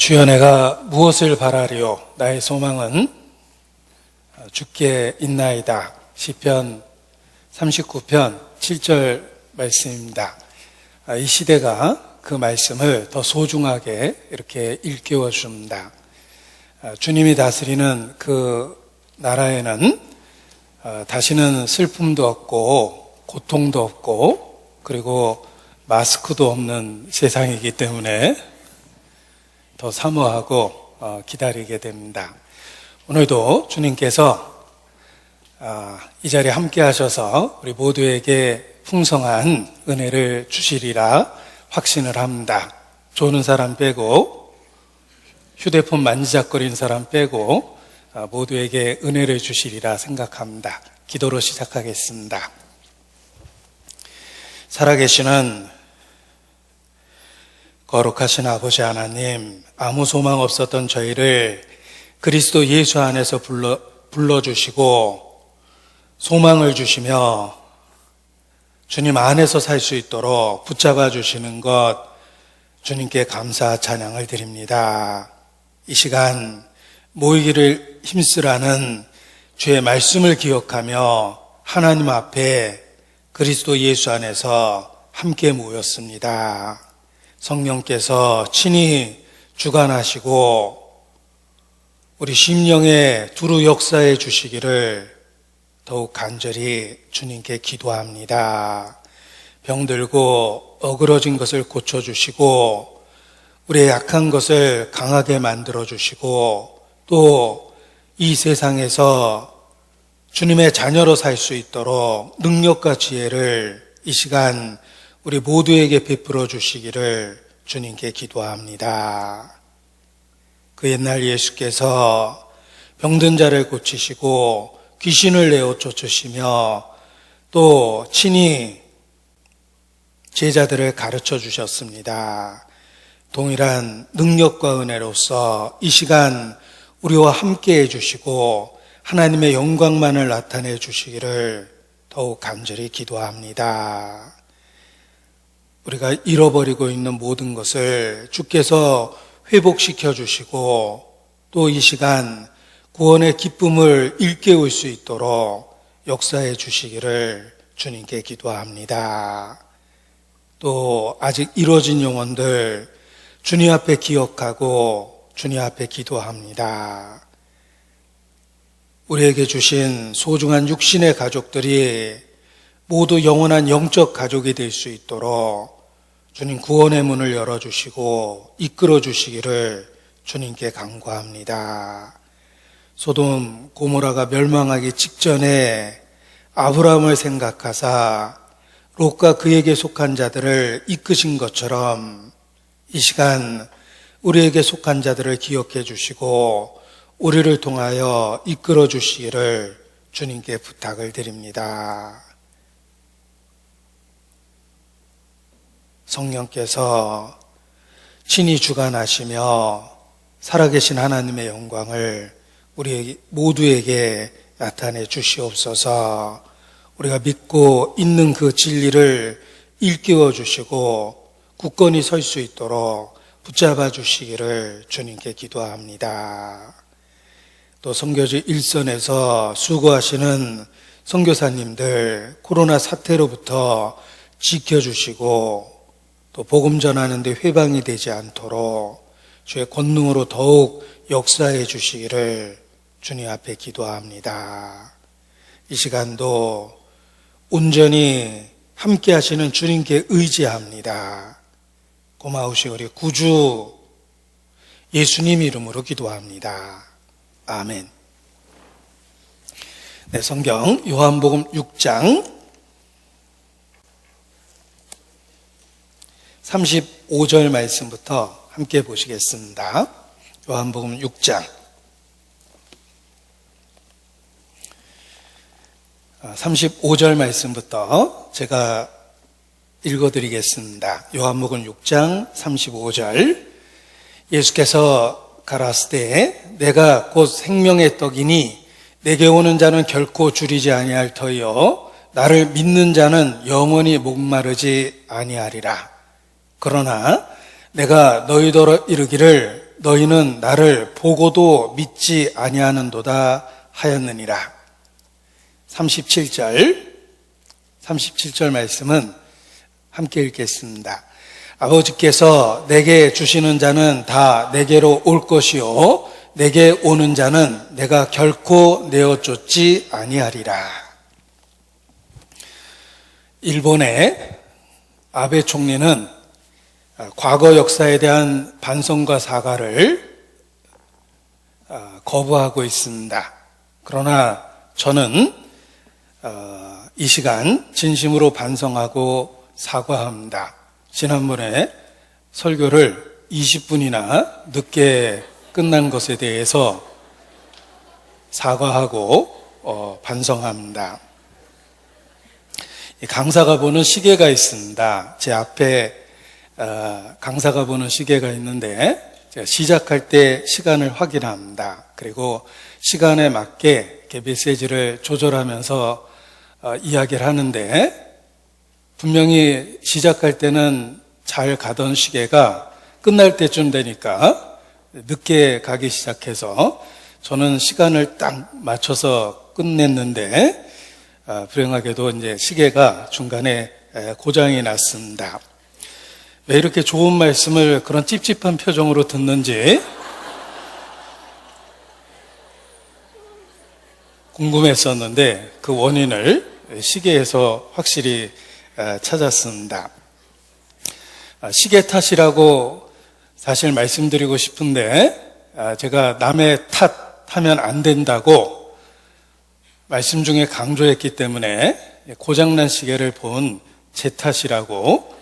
주여, 내가 무엇을 바라리요? 나의 소망은 주께 있나이다. 시편 39편 7절 말씀입니다. 이 시대가 그 말씀을 더 소중하게 이렇게 일깨워 줍니다. 주님이 다스리는 그 나라에는 다시는 슬픔도 없고 고통도 없고 그리고 마스크도 없는 세상이기 때문에 더 사모하고 기다리게 됩니다. 오늘도 주님께서 이 자리에 함께 하셔서 우리 모두에게 풍성한 은혜를 주시리라 확신을 합니다. 조는 사람 빼고 휴대폰 만지작거리는 사람 빼고 모두에게 은혜를 주시리라 생각합니다. 기도로 시작하겠습니다. 살아계시는 거룩하신 아버지 하나님, 아무 소망 없었던 저희를 그리스도 예수 안에서 불러주시고 소망을 주시며 주님 안에서 살 수 있도록 붙잡아 주시는 것 주님께 감사 찬양을 드립니다. 이 시간 모이기를 힘쓰라는 주의 말씀을 기억하며 하나님 앞에 그리스도 예수 안에서 함께 모였습니다. 성령께서 친히 주관하시고 우리 심령에 두루 역사해 주시기를 더욱 간절히 주님께 기도합니다. 병들고 어그러진 것을 고쳐주시고 우리의 약한 것을 강하게 만들어주시고 또 이 세상에서 주님의 자녀로 살 수 있도록 능력과 지혜를 이 시간 우리 모두에게 베풀어 주시기를 주님께 기도합니다. 그 옛날 예수께서 병든 자를 고치시고 귀신을 내어 쫓으시며 또 친히 제자들을 가르쳐 주셨습니다. 동일한 능력과 은혜로서 이 시간 우리와 함께 해주시고 하나님의 영광만을 나타내 주시기를 더욱 간절히 기도합니다. 우리가 잃어버리고 있는 모든 것을 주께서 회복시켜 주시고 또 이 시간 구원의 기쁨을 일깨울 수 있도록 역사해 주시기를 주님께 기도합니다. 또 아직 이루어진 영혼들 주님 앞에 기억하고 주님 앞에 기도합니다. 우리에게 주신 소중한 육신의 가족들이 모두 영원한 영적 가족이 될 수 있도록 주님 구원의 문을 열어주시고 이끌어 주시기를 주님께 간구합니다. 소돔 고모라가 멸망하기 직전에 아브라함을 생각하사 롯과 그에게 속한 자들을 이끄신 것처럼 이 시간 우리에게 속한 자들을 기억해 주시고 우리를 통하여 이끌어 주시기를 주님께 부탁을 드립니다. 성령께서 친히 주관하시며 살아계신 하나님의 영광을 우리 모두에게 나타내 주시옵소서. 우리가 믿고 있는 그 진리를 일깨워 주시고 굳건히 설 수 있도록 붙잡아 주시기를 주님께 기도합니다. 또 선교지 일선에서 수고하시는 선교사님들 코로나 사태로부터 지켜주시고 또 복음 전하는 데 회방이 되지 않도록 주의 권능으로 더욱 역사해 주시기를 주님 앞에 기도합니다. 이 시간도 온전히 함께 하시는 주님께 의지합니다. 고마우신 우리 구주 예수님 이름으로 기도합니다. 아멘. 네, 성경 요한복음 6장 35절 말씀부터 함께 보시겠습니다. 요한복음 6장 35절 말씀부터 제가 읽어드리겠습니다. 요한복음 6장 35절 예수께서 가라사대 내가 곧 생명의 떡이니 내게 오는 자는 결코 줄이지 아니할 터이요 나를 믿는 자는 영원히 목마르지 아니하리라. 그러나 내가 너희더러 이르기를 너희는 나를 보고도 믿지 아니하는도다 하였느니라. 37절 말씀은 함께 읽겠습니다. 아버지께서 내게 주시는 자는 다 내게로 올 것이요 내게 오는 자는 내가 결코 내어 쫓지 아니하리라. 일본의 아베 총리는 과거 역사에 대한 반성과 사과를 거부하고 있습니다. 그러나 저는 이 시간 진심으로 반성하고 사과합니다. 지난번에 설교를 20분이나 늦게 끝난 것에 대해서 사과하고 반성합니다. 강사가 보는 시계가 있습니다. 제 앞에 강사가 보는 시계가 있는데 제가 시작할 때 시간을 확인합니다. 그리고 시간에 맞게 이렇게 메시지를 조절하면서 이야기를 하는데 분명히 시작할 때는 잘 가던 시계가 끝날 때쯤 되니까 늦게 가기 시작해서 저는 시간을 딱 맞춰서 끝냈는데 불행하게도 이제 시계가 중간에 고장이 났습니다. 왜 이렇게 좋은 말씀을 그런 찝찝한 표정으로 듣는지 궁금했었는데 그 원인을 시계에서 확실히 찾았습니다. 시계 탓이라고 사실 말씀드리고 싶은데 제가 남의 탓하면 안 된다고 말씀 중에 강조했기 때문에 고장난 시계를 본 제 탓이라고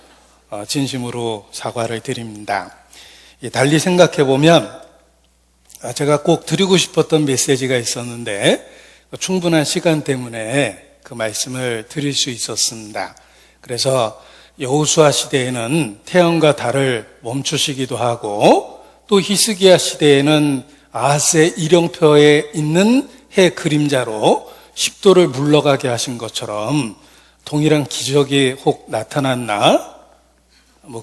진심으로 사과를 드립니다. 달리 생각해 보면 제가 꼭 드리고 싶었던 메시지가 있었는데 충분한 시간 때문에 그 말씀을 드릴 수 있었습니다. 그래서 여호수아 시대에는 태양과 달을 멈추시기도 하고 또 히스기야 시대에는 아하스의 일령표에 있는 해 그림자로 십도를 물러가게 하신 것처럼 동일한 기적이 혹 나타났나?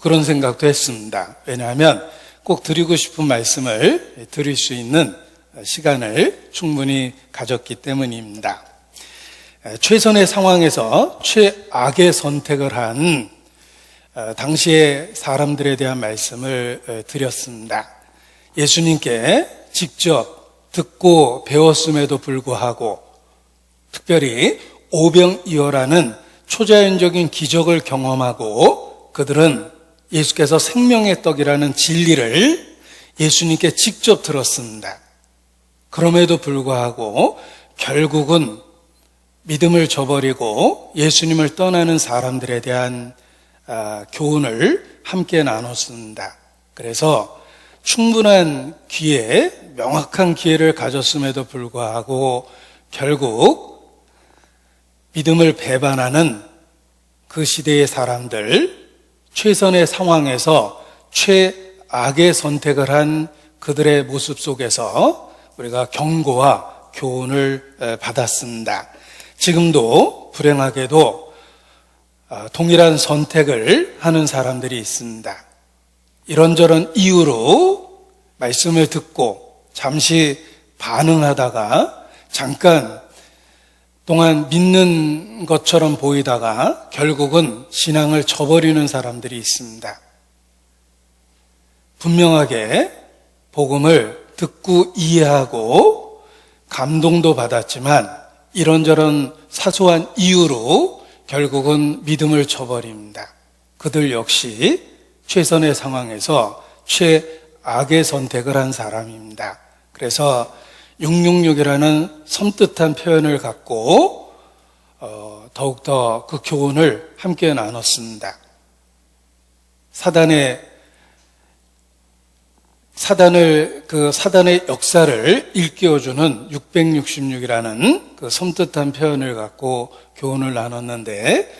그런 생각도 했습니다. 왜냐하면 꼭 드리고 싶은 말씀을 드릴 수 있는 시간을 충분히 가졌기 때문입니다. 최선의 상황에서 최악의 선택을 한 당시의 사람들에 대한 말씀을 드렸습니다. 예수님께 직접 듣고 배웠음에도 불구하고 특별히 오병이어라는 초자연적인 기적을 경험하고 그들은 예수께서 생명의 떡이라는 진리를 예수님께 직접 들었습니다. 그럼에도 불구하고 결국은 믿음을 저버리고 예수님을 떠나는 사람들에 대한 교훈을 함께 나눴습니다. 그래서 충분한 기회, 명확한 기회를 가졌음에도 불구하고 결국 믿음을 배반하는 그 시대의 사람들, 최선의 상황에서 최악의 선택을 한 그들의 모습 속에서 우리가 경고와 교훈을 받았습니다. 지금도 불행하게도 동일한 선택을 하는 사람들이 있습니다. 이런저런 이유로 말씀을 듣고 잠시 반응하다가 잠깐 동안 믿는 것처럼 보이다가 결국은 신앙을 저버리는 사람들이 있습니다. 분명하게 복음을 듣고 이해하고 감동도 받았지만 이런저런 사소한 이유로 결국은 믿음을 저버립니다. 그들 역시 최선의 상황에서 최악의 선택을 한 사람입니다. 그래서 666이라는 섬뜩한 표현을 갖고 더욱더 그 교훈을 함께 나눴습니다. 사단의 역사를 일깨워주는 666이라는 그 섬뜩한 표현을 갖고 교훈을 나눴는데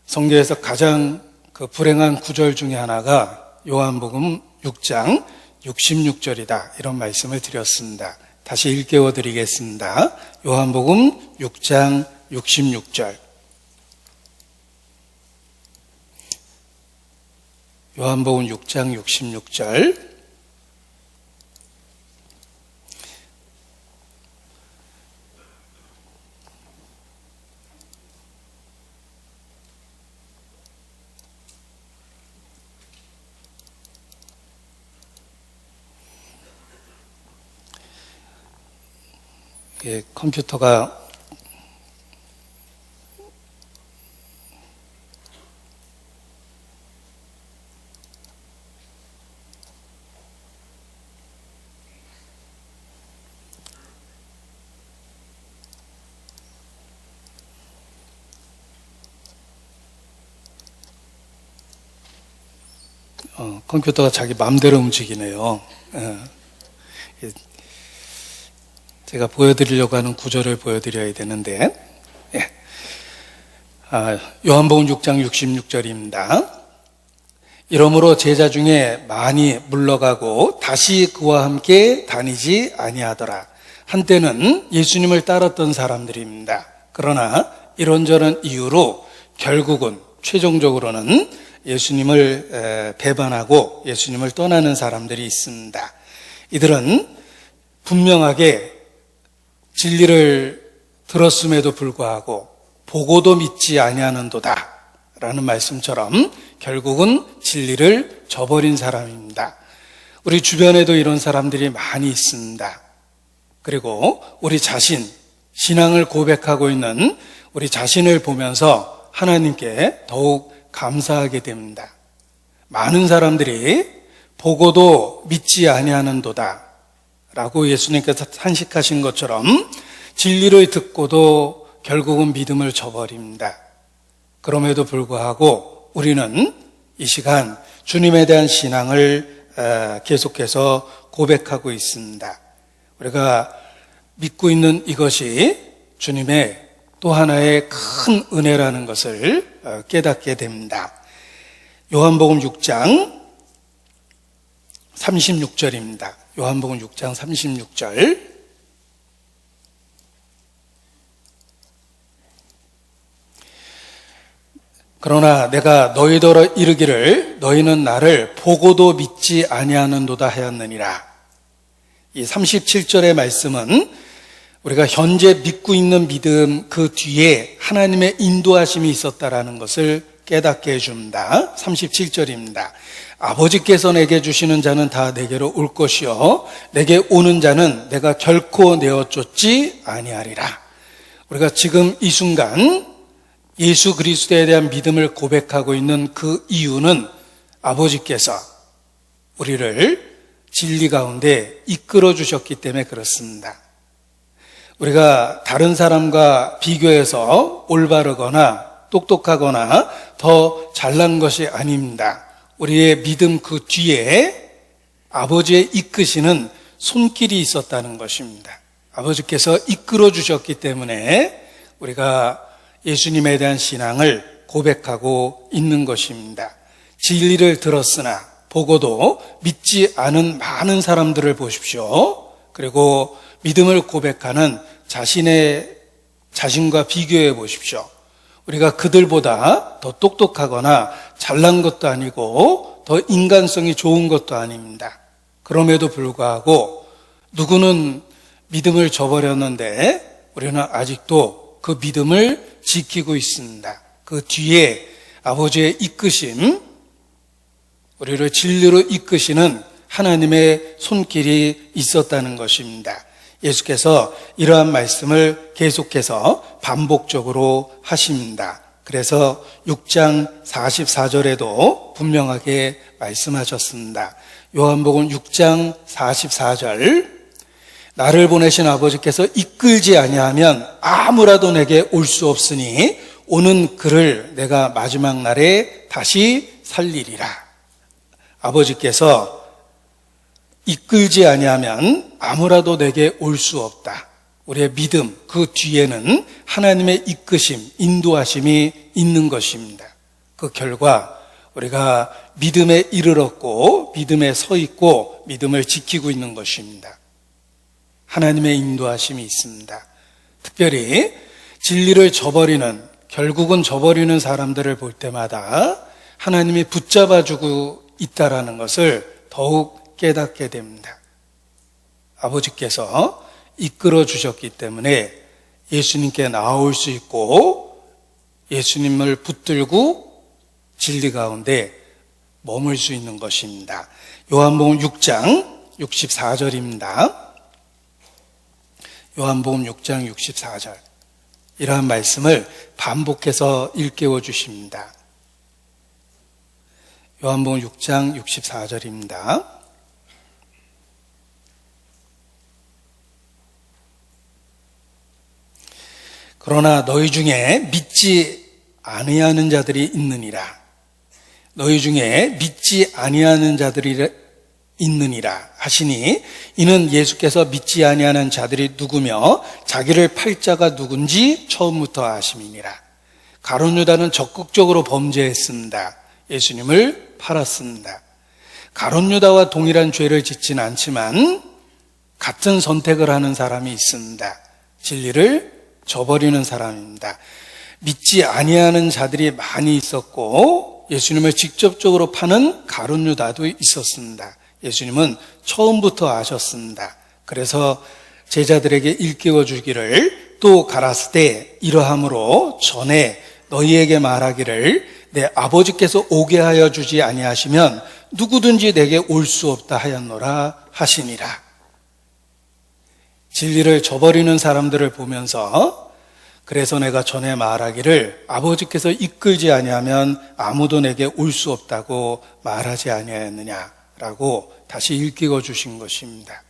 성경에서 가장 그 불행한 구절 중에 하나가 요한복음 6장 66절이다 이런 말씀을 드렸습니다. 다시 일깨워 드리겠습니다. 요한복음 6장 66절. 요한복음 6장 66절. 이렇게 컴퓨터가 컴퓨터가 자기 마음대로 움직이네요. 제가 보여드리려고 하는 구절을 보여드려야 되는데, 요한복음 6장 66절입니다. 이러므로 제자 중에 많이 물러가고 다시 그와 함께 다니지 아니하더라. 한때는 예수님을 따랐던 사람들입니다. 그러나 이런저런 이유로 결국은 최종적으로는 예수님을 배반하고 예수님을 떠나는 사람들이 있습니다. 이들은 분명하게 진리를 들었음에도 불구하고 보고도 믿지 아니하는도다 라는 말씀처럼 결국은 진리를 저버린 사람입니다. 우리 주변에도 이런 사람들이 많이 있습니다. 그리고 우리 자신, 신앙을 고백하고 있는 우리 자신을 보면서 하나님께 더욱 감사하게 됩니다. 많은 사람들이 보고도 믿지 아니하는도다 라고 예수님께서 탄식하신 것처럼 진리를 듣고도 결국은 믿음을 저버립니다. 그럼에도 불구하고 우리는 이 시간 주님에 대한 신앙을 계속해서 고백하고 있습니다. 우리가 믿고 있는 이것이 주님의 또 하나의 큰 은혜라는 것을 깨닫게 됩니다. 요한복음 6장 36절입니다. 요한복음 6장 36절. 그러나 내가 너희더러 이르기를 너희는 나를 보고도 믿지 아니하는도다 하였느니라. 이 37절의 말씀은 우리가 현재 믿고 있는 믿음 그 뒤에 하나님의 인도하심이 있었다라는 것을 깨닫게 해줍니다. 37절입니다. 아버지께서 내게 주시는 자는 다 내게로 올 것이요 내게 오는 자는 내가 결코 내어 쫓지 아니하리라. 우리가 지금 이 순간 예수 그리스도에 대한 믿음을 고백하고 있는 그 이유는 아버지께서 우리를 진리 가운데 이끌어 주셨기 때문에 그렇습니다. 우리가 다른 사람과 비교해서 올바르거나 똑똑하거나 더 잘난 것이 아닙니다. 우리의 믿음 그 뒤에 아버지의 이끄시는 손길이 있었다는 것입니다. 아버지께서 이끌어 주셨기 때문에 우리가 예수님에 대한 신앙을 고백하고 있는 것입니다. 진리를 들었으나 보고도 믿지 않은 많은 사람들을 보십시오. 그리고 믿음을 고백하는 자신과 비교해 보십시오. 우리가 그들보다 더 똑똑하거나 잘난 것도 아니고 더 인간성이 좋은 것도 아닙니다. 그럼에도 불구하고 누구는 믿음을 저버렸는데 우리는 아직도 그 믿음을 지키고 있습니다. 그 뒤에 아버지의 이끄심, 우리를 진리로 이끄시는 하나님의 손길이 있었다는 것입니다. 예수께서 이러한 말씀을 계속해서 반복적으로 하십니다. 그래서 6장 44절에도 분명하게 말씀하셨습니다. 요한복음 6장 44절. 나를 보내신 아버지께서 이끌지 아니하면 아무라도 내게 올 수 없으니 오는 그를 내가 마지막 날에 다시 살리리라. 아버지께서 이끌지 아니하면 아무라도 내게 올 수 없다. 우리의 믿음 그 뒤에는 하나님의 이끄심, 인도하심이 있는 것입니다. 그 결과 우리가 믿음에 이르렀고 믿음에 서 있고 믿음을 지키고 있는 것입니다. 하나님의 인도하심이 있습니다. 특별히 진리를 결국은 저버리는 사람들을 볼 때마다 하나님이 붙잡아주고 있다라는 것을 더욱 깨닫게 됩니다. 아버지께서 이끌어 주셨기 때문에 예수님께 나올 수 있고 예수님을 붙들고 진리 가운데 머물 수 있는 것입니다. 요한복음 6장 64절입니다. 요한복음 6장 64절. 이러한 말씀을 반복해서 일깨워 주십니다. 요한복음 6장 64절입니다. 그러나 너희 중에 믿지 아니하는 자들이 있느니라. 너희 중에 믿지 아니하는 자들이 있느니라 하시니, 이는 예수께서 믿지 아니하는 자들이 누구며 자기를 팔 자가 누군지 처음부터 아심이니라. 가룟 유다는 적극적으로 범죄했습니다. 예수님을 팔았습니다. 가룟 유다와 동일한 죄를 짓진 않지만 같은 선택을 하는 사람이 있습니다. 진리를 저버리는 사람입니다. 믿지 아니하는 자들이 많이 있었고 예수님을 직접적으로 파는 가룟 유다도 있었습니다. 예수님은 처음부터 아셨습니다. 그래서 제자들에게 일깨워 주기를, 또 가라사대 이러함으로 전에 너희에게 말하기를 내 아버지께서 오게 하여 주지 아니하시면 누구든지 내게 올 수 없다 하였노라 하시니라. 진리를 저버리는 사람들을 보면서, 그래서 내가 전에 말하기를 아버지께서 이끌지 아니하면 아무도 내게 올 수 없다고 말하지 아니하였느냐라고 다시 일깨워 주신 것입니다.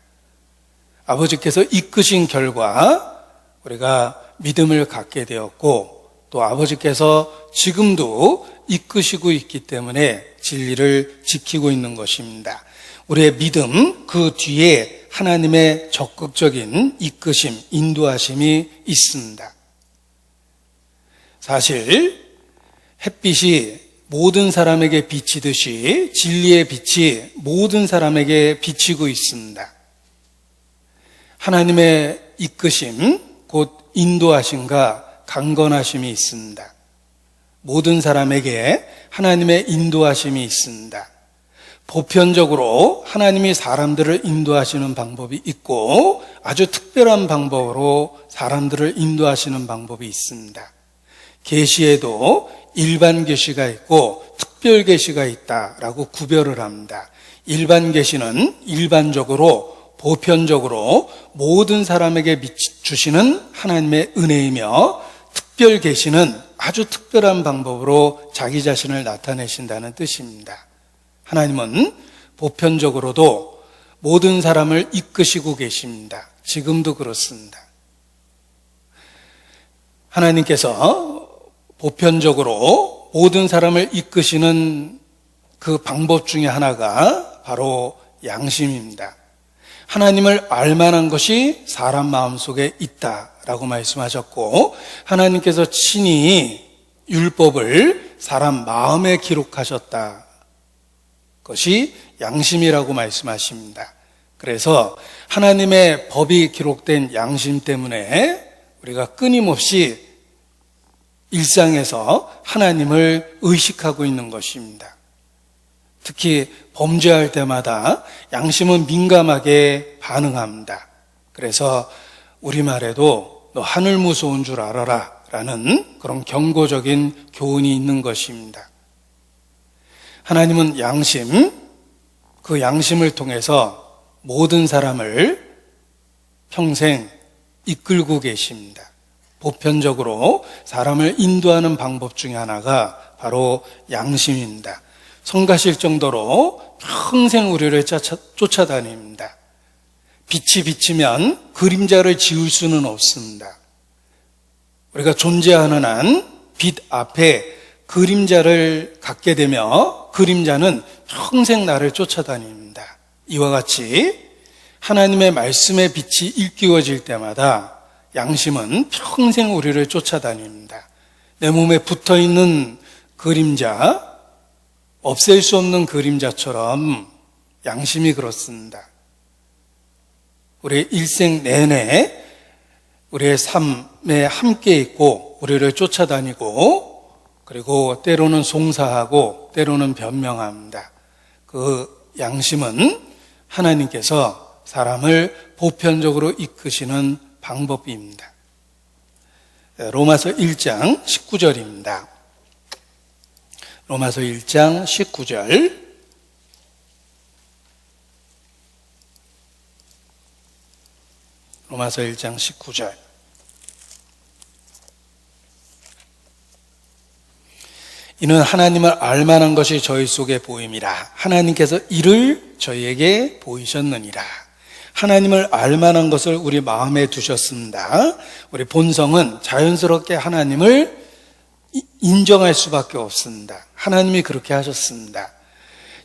아버지께서 이끄신 결과 우리가 믿음을 갖게 되었고, 또 아버지께서 지금도 이끄시고 있기 때문에 진리를 지키고 있는 것입니다. 우리의 믿음 그 뒤에 하나님의 적극적인 이끄심, 인도하심이 있습니다. 사실 햇빛이 모든 사람에게 비치듯이 진리의 빛이 모든 사람에게 비치고 있습니다. 하나님의 이끄심, 곧 인도하심과 강건하심이 있습니다. 모든 사람에게 하나님의 인도하심이 있습니다. 보편적으로 하나님이 사람들을 인도하시는 방법이 있고, 아주 특별한 방법으로 사람들을 인도하시는 방법이 있습니다. 계시에도 일반 계시가 있고 특별 계시가 있다라고 구별을 합니다. 일반 계시는 일반적으로, 보편적으로 모든 사람에게 주시는 하나님의 은혜이며, 특별 계시는 아주 특별한 방법으로 자기 자신을 나타내신다는 뜻입니다. 하나님은 보편적으로도 모든 사람을 이끄시고 계십니다. 지금도 그렇습니다. 하나님께서 보편적으로 모든 사람을 이끄시는 그 방법 중에 하나가 바로 양심입니다. 하나님을 알만한 것이 사람 마음속에 있다라고 말씀하셨고, 하나님께서 친히 율법을 사람 마음에 기록하셨다. 것이 양심이라고 말씀하십니다. 그래서 하나님의 법이 기록된 양심 때문에 우리가 끊임없이 일상에서 하나님을 의식하고 있는 것입니다. 특히 범죄할 때마다 양심은 민감하게 반응합니다. 그래서 우리말에도 너 하늘 무서운 줄 알아라 라는 그런 경고적인 교훈이 있는 것입니다. 하나님은 양심, 그 양심을 통해서 모든 사람을 평생 이끌고 계십니다. 보편적으로 사람을 인도하는 방법 중에 하나가 바로 양심입니다. 성가실 정도로 평생 우리를 쫓아다닙니다. 빛이 비치면 그림자를 지울 수는 없습니다. 우리가 존재하는 한 빛 앞에 그림자를 갖게 되며 그림자는 평생 나를 쫓아다닙니다. 이와 같이 하나님의 말씀의 빛이 일깨워질 때마다 양심은 평생 우리를 쫓아다닙니다. 내 몸에 붙어있는 그림자, 없앨 수 없는 그림자처럼 양심이 그렇습니다. 우리의 일생 내내 우리의 삶에 함께 있고 우리를 쫓아다니고, 그리고 때로는 송사하고 때로는 변명합니다. 그 양심은 하나님께서 사람을 보편적으로 이끄시는 방법입니다. 로마서 1장 19절입니다. 로마서 1장 19절. 로마서 1장 19절. 이는 하나님을 알만한 것이 저희 속에 보임이라. 하나님께서 이를 저희에게 보이셨느니라. 하나님을 알만한 것을 우리 마음에 두셨습니다. 우리 본성은 자연스럽게 하나님을 인정할 수밖에 없습니다. 하나님이 그렇게 하셨습니다.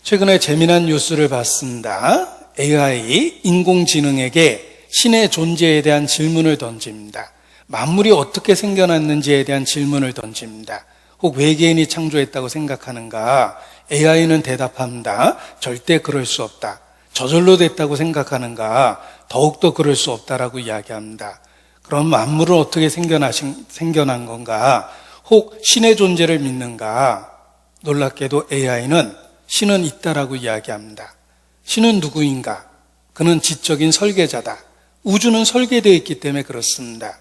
최근에 재미난 뉴스를 봤습니다. AI, 인공지능에게 신의 존재에 대한 질문을 던집니다. 만물이 어떻게 생겨났는지에 대한 질문을 던집니다. 혹 외계인이 창조했다고 생각하는가? AI는 대답합니다. 절대 그럴 수 없다. 저절로 됐다고 생각하는가? 더욱더 그럴 수 없다라고 이야기합니다. 그럼 만물은 어떻게 생겨난 건가? 혹 신의 존재를 믿는가? 놀랍게도 AI는 신은 있다라고 이야기합니다. 신은 누구인가? 그는 지적인 설계자다. 우주는 설계되어 있기 때문에 그렇습니다.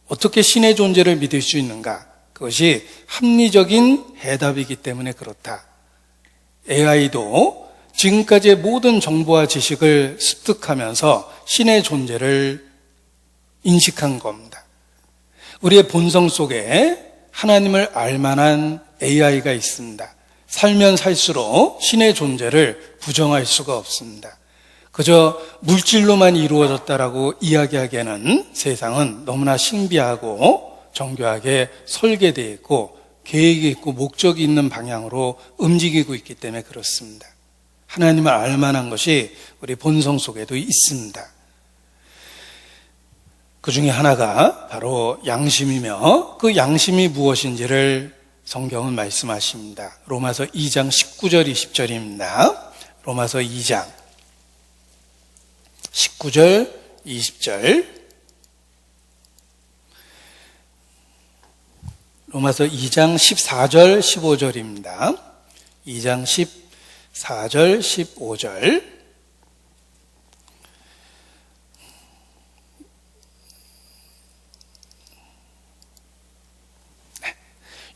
어떻게 신의 존재를 믿을 수 있는가? 그것이 합리적인 해답이기 때문에 그렇다. AI도 지금까지의 모든 정보와 지식을 습득하면서 신의 존재를 인식한 겁니다. 우리의 본성 속에 하나님을 알만한 AI가 있습니다. 살면 살수록 신의 존재를 부정할 수가 없습니다. 그저 물질로만 이루어졌다라고 이야기하기에는 세상은 너무나 신비하고 정교하게 설계되어 있고 계획이 있고 목적이 있는 방향으로 움직이고 있기 때문에 그렇습니다. 하나님을 알만한 것이 우리 본성 속에도 있습니다. 그 중에 하나가 바로 양심이며 그 양심이 무엇인지를 성경은 말씀하십니다. 로마서 2장 19절 20절입니다. 로마서 2장 19절 20절 로마서 2장 14절 15절입니다. 2장 14절 15절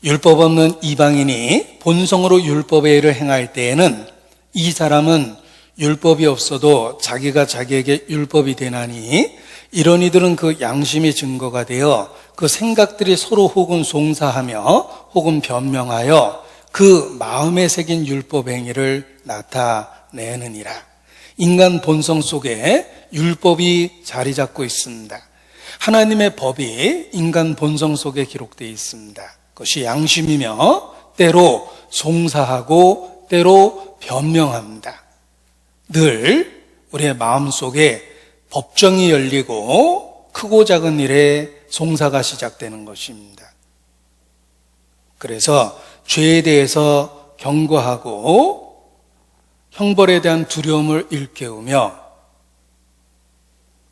율법 없는 이방인이 본성으로 율법의 일을 행할 때에는 이 사람은 율법이 없어도 자기가 자기에게 율법이 되나니 이런 이들은 그 양심이 증거가 되어 그 생각들이 서로 혹은 송사하며 혹은 변명하여 그 마음에 새긴 율법 행위를 나타내느니라. 인간 본성 속에 율법이 자리 잡고 있습니다. 하나님의 법이 인간 본성 속에 기록되어 있습니다. 그것이 양심이며 때로 송사하고 때로 변명합니다. 늘 우리의 마음속에 법정이 열리고 크고 작은 일에 송사가 시작되는 것입니다. 그래서 죄에 대해서 경고하고 형벌에 대한 두려움을 일깨우며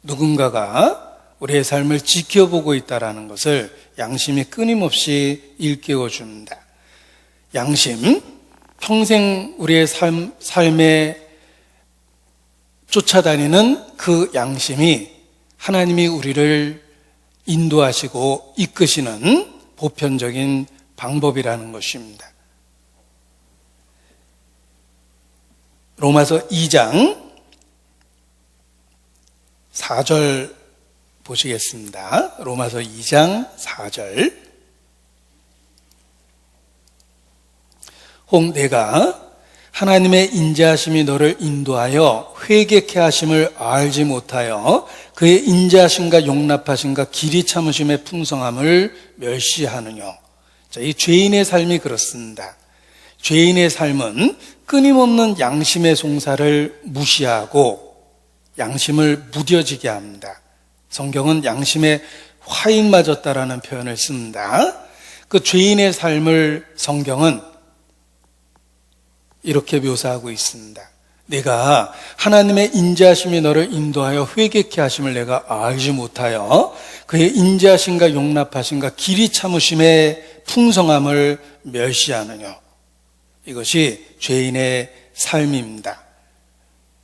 누군가가 우리의 삶을 지켜보고 있다는 것을 양심이 끊임없이 일깨워 줍니다. 양심, 평생 우리의 삶에 쫓아다니는 그 양심이 하나님이 우리를 인도하시고 이끄시는 보편적인 방법이라는 것입니다. 로마서 2장 4절 보시겠습니다. 로마서 2장 4절. 혹 내가 하나님의 인자하심이 너를 인도하여 회개케 하심을 알지 못하여 그의 인자하심과 용납하심과 길이 참으심의 풍성함을 멸시하느뇨. 자, 이 죄인의 삶이 그렇습니다. 죄인의 삶은 끊임없는 양심의 송사를 무시하고 양심을 무뎌지게 합니다. 성경은 양심에 화인 맞았다라는 표현을 씁니다. 그 죄인의 삶을 성경은 이렇게 묘사하고 있습니다. 내가 하나님의 인자하심이 너를 인도하여 회개케 하심을 내가 알지 못하여 그의 인자하심과 용납하심과 길이 참으심의 풍성함을 멸시하느뇨. 이것이 죄인의 삶입니다.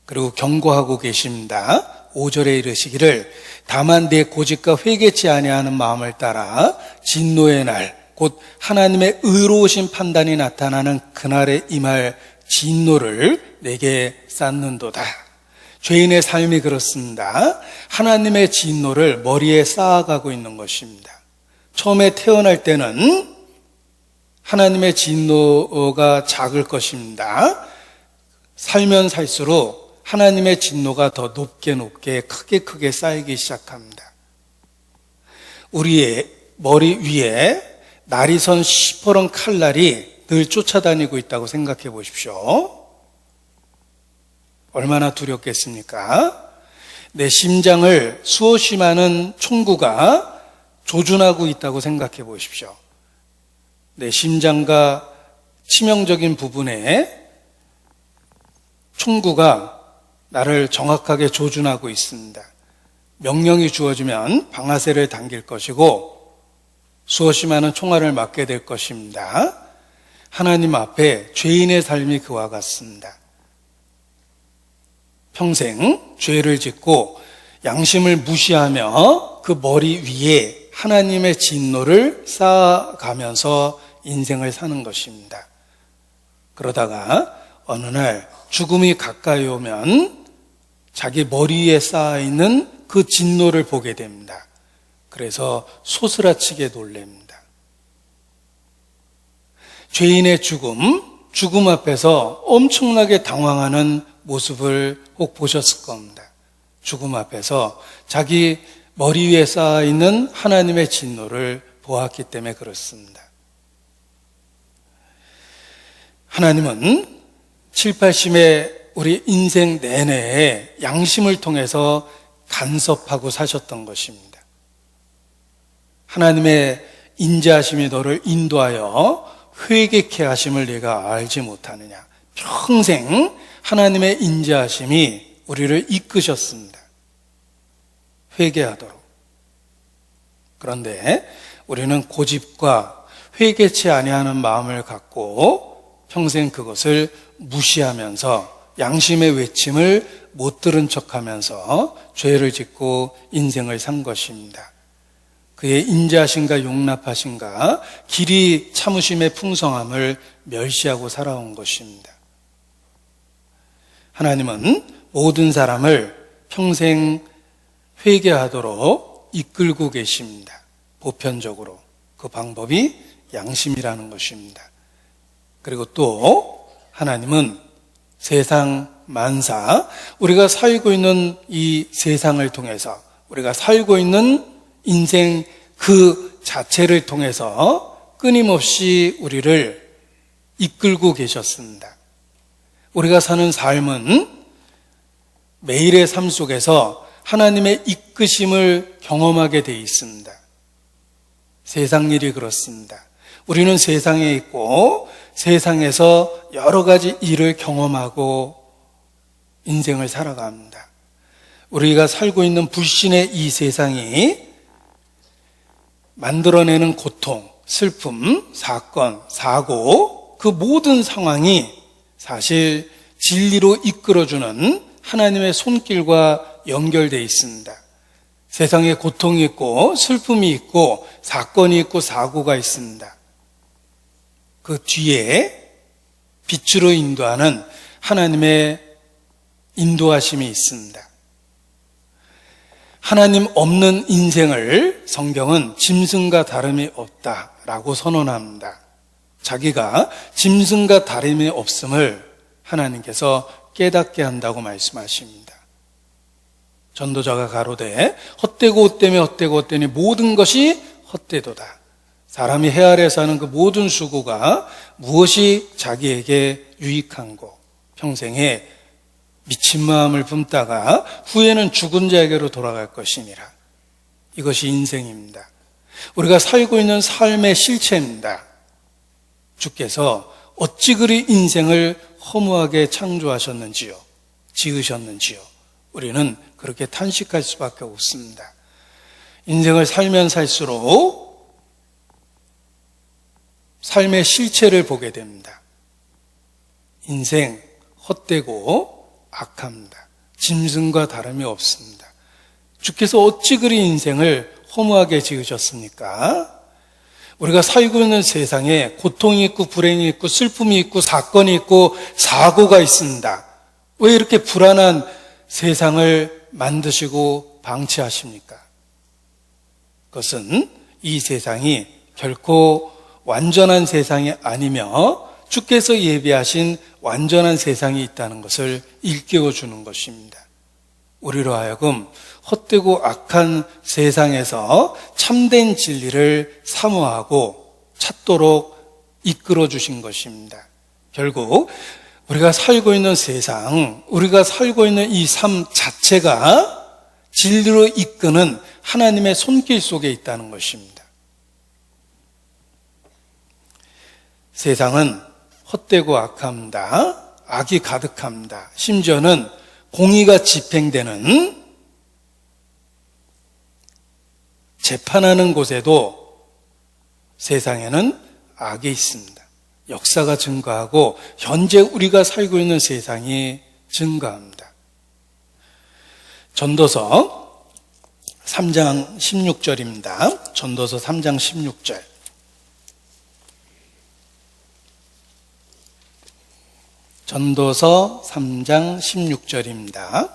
그리고 경고하고 계십니다. 5절에 이르시기를 다만 내 고집과 회개치 아니하는 마음을 따라 진노의 날 곧 하나님의 의로우신 판단이 나타나는 그날에 임할 진노를 내게 쌓는도다. 죄인의 삶이 그렇습니다. 하나님의 진노를 머리에 쌓아가고 있는 것입니다. 처음에 태어날 때는 하나님의 진노가 작을 것입니다. 살면 살수록 하나님의 진노가 더 높게 크게 쌓이기 시작합니다. 우리의 머리 위에 날이 선 시퍼런 칼날이 늘 쫓아다니고 있다고 생각해 보십시오. 얼마나 두렵겠습니까? 내 심장을 수없이 많은 총구가 조준하고 있다고 생각해 보십시오. 내 심장과 치명적인 부분에 총구가 나를 정확하게 조준하고 있습니다. 명령이 주어지면 방아쇠를 당길 것이고 수없이 많은 총알을 맞게 될 것입니다. 하나님 앞에 죄인의 삶이 그와 같습니다. 평생 죄를 짓고 양심을 무시하며 그 머리 위에 하나님의 진노를 쌓아가면서 인생을 사는 것입니다. 그러다가 어느 날 죽음이 가까이 오면 자기 머리 위에 쌓아있는 그 진노를 보게 됩니다. 그래서 소스라치게 놀랍니다. 죄인의 죽음 앞에서 엄청나게 당황하는 모습을 혹 보셨을 겁니다. 죽음 앞에서 자기 머리 위에 쌓아있는 하나님의 진노를 보았기 때문에 그렇습니다. 하나님은 7, 80의 우리 인생 내내에 양심을 통해서 간섭하고 사셨던 것입니다. 하나님의 인자하심이 너를 인도하여 회개케 하심을 네가 알지 못하느냐. 평생 하나님의 인자하심이 우리를 이끄셨습니다. 회개하도록. 그런데 우리는 고집과 회개치 아니하는 마음을 갖고 평생 그것을 무시하면서 양심의 외침을 못 들은 척하면서 죄를 짓고 인생을 산 것입니다. 그의 인자하심과 용납하심과 길이 참으심의 풍성함을 멸시하고 살아온 것입니다. 하나님은 모든 사람을 평생 회개하도록 이끌고 계십니다. 보편적으로. 그 방법이 양심이라는 것입니다. 그리고 또 하나님은 세상 만사, 우리가 살고 있는 이 세상을 통해서, 우리가 살고 있는 인생 그 자체를 통해서 끊임없이 우리를 이끌고 계셨습니다. 우리가 사는 삶은 매일의 삶 속에서 하나님의 이끄심을 경험하게 되어 있습니다. 세상 일이 그렇습니다. 우리는 세상에 있고 세상에서 여러 가지 일을 경험하고 인생을 살아갑니다. 우리가 살고 있는 불신의 이 세상이 만들어내는 고통, 슬픔, 사건, 사고, 그 모든 상황이 사실 진리로 이끌어주는 하나님의 손길과 연결되어 있습니다. 세상에 고통이 있고 슬픔이 있고 사건이 있고 사고가 있습니다. 그 뒤에 빛으로 인도하는 하나님의 인도하심이 있습니다. 하나님 없는 인생을 성경은 짐승과 다름이 없다라고 선언합니다. 자기가 짐승과 다름이 없음을 하나님께서 깨닫게 한다고 말씀하십니다. 전도자가 가로되 헛되고 헛되며 헛되고 헛되니 모든 것이 헛되도다. 사람이 해 아래에서 하는 그 모든 수고가 무엇이 자기에게 유익한고 평생에 미친 마음을 품다가 후에는 죽은 자에게로 돌아갈 것이니라. 이것이 인생입니다. 우리가 살고 있는 삶의 실체입니다. 주께서 어찌 그리 인생을 허무하게 창조하셨는지요, 지으셨는지요. 우리는 그렇게 탄식할 수밖에 없습니다. 인생을 살면 살수록 삶의 실체를 보게 됩니다. 인생 헛되고 악합니다. 짐승과 다름이 없습니다. 주께서 어찌 그리 인생을 허무하게 지으셨습니까? 우리가 살고 있는 세상에 고통이 있고 불행이 있고 슬픔이 있고 사건이 있고 사고가 있습니다. 왜 이렇게 불안한 세상을 만드시고 방치하십니까? 그것은 이 세상이 결코 완전한 세상이 아니며 주께서 예비하신 완전한 세상이 있다는 것을 일깨워 주는 것입니다. 우리로 하여금 헛되고 악한 세상에서 참된 진리를 사모하고 찾도록 이끌어 주신 것입니다. 결국 우리가 살고 있는 세상, 우리가 살고 있는 이 삶 자체가 진리로 이끄는 하나님의 손길 속에 있다는 것입니다. 세상은 헛되고 악합니다. 악이 가득합니다. 심지어는 공의가 집행되는, 재판하는 곳에도 세상에는 악이 있습니다. 역사가 증거하고 현재 우리가 살고 있는 세상이 증거합니다. 전도서 3장 16절입니다. 전도서 3장 16절. 전도서 3장 16절입니다.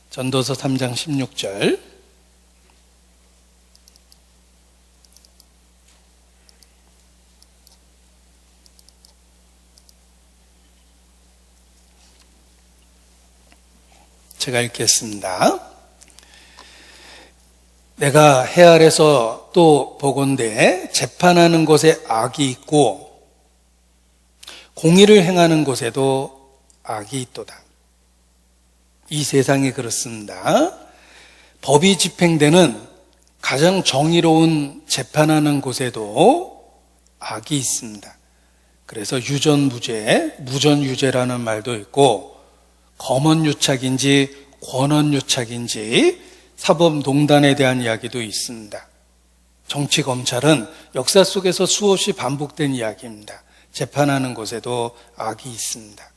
전도서 3장 16절. 제가 읽겠습니다. 내가 해 아래서 또 보건대 재판하는 곳에 악이 있고 공의를 행하는 곳에도 악이 있도다. 이 세상이 그렇습니다. 법이 집행되는 가장 정의로운 재판하는 곳에도 악이 있습니다. 그래서 유전무죄, 무전유죄라는 말도 있고 검언유착인지 권언유착인지 사법농단에 대한 이야기도 있습니다. 정치, 검찰은 역사 속에서 수없이 반복된 이야기입니다. 재판하는 곳에도 악이 있습니다.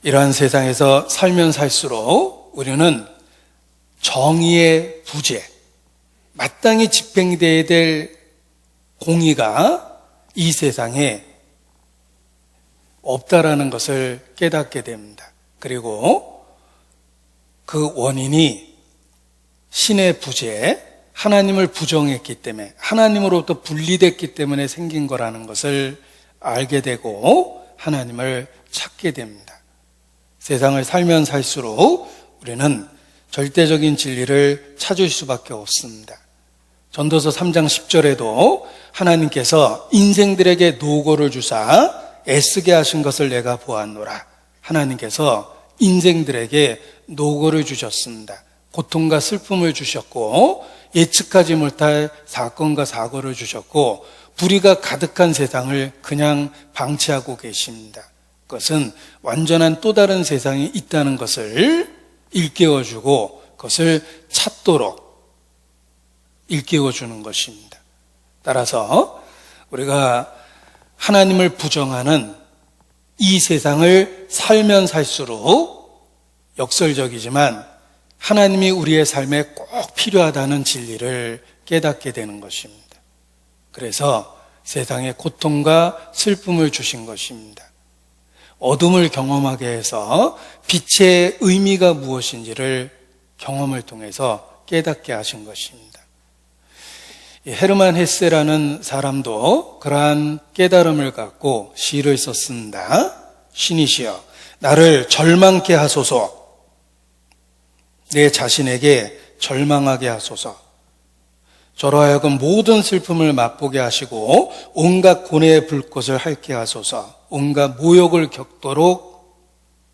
이러한 세상에서 살면 살수록 우리는 정의의 부재, 마땅히 집행되어야 될 공의가 이 세상에 없다라는 것을 깨닫게 됩니다. 그리고 그 원인이 신의 부재, 하나님을 부정했기 때문에, 하나님으로부터 분리됐기 때문에 생긴 거라는 것을 알게 되고 하나님을 찾게 됩니다. 세상을 살면 살수록 우리는 절대적인 진리를 찾을 수밖에 없습니다. 전도서 3장 10절에도 하나님께서 인생들에게 노고를 주사 애쓰게 하신 것을 내가 보았노라. 하나님께서 인생들에게 노고를 주셨습니다. 고통과 슬픔을 주셨고 예측하지 못할 사건과 사고를 주셨고 불의가 가득한 세상을 그냥 방치하고 계십니다. 그것은 완전한 또 다른 세상이 있다는 것을 일깨워주고 그것을 찾도록 일깨워주는 것입니다. 따라서 우리가 하나님을 부정하는 이 세상을 살면 살수록 역설적이지만 하나님이 우리의 삶에 꼭 필요하다는 진리를 깨닫게 되는 것입니다. 그래서 세상에 고통과 슬픔을 주신 것입니다. 어둠을 경험하게 해서 빛의 의미가 무엇인지를 경험을 통해서 깨닫게 하신 것입니다. 헤르만 헤세라는 사람도 그러한 깨달음을 갖고 시를 썼습니다. 신이시여 나를 절망케 하소서, 내 자신에게 절망하게 하소서. 저로 하여금 모든 슬픔을 맛보게 하시고 온갖 고뇌의 불꽃을 핥게 하소서. 온갖 모욕을 겪도록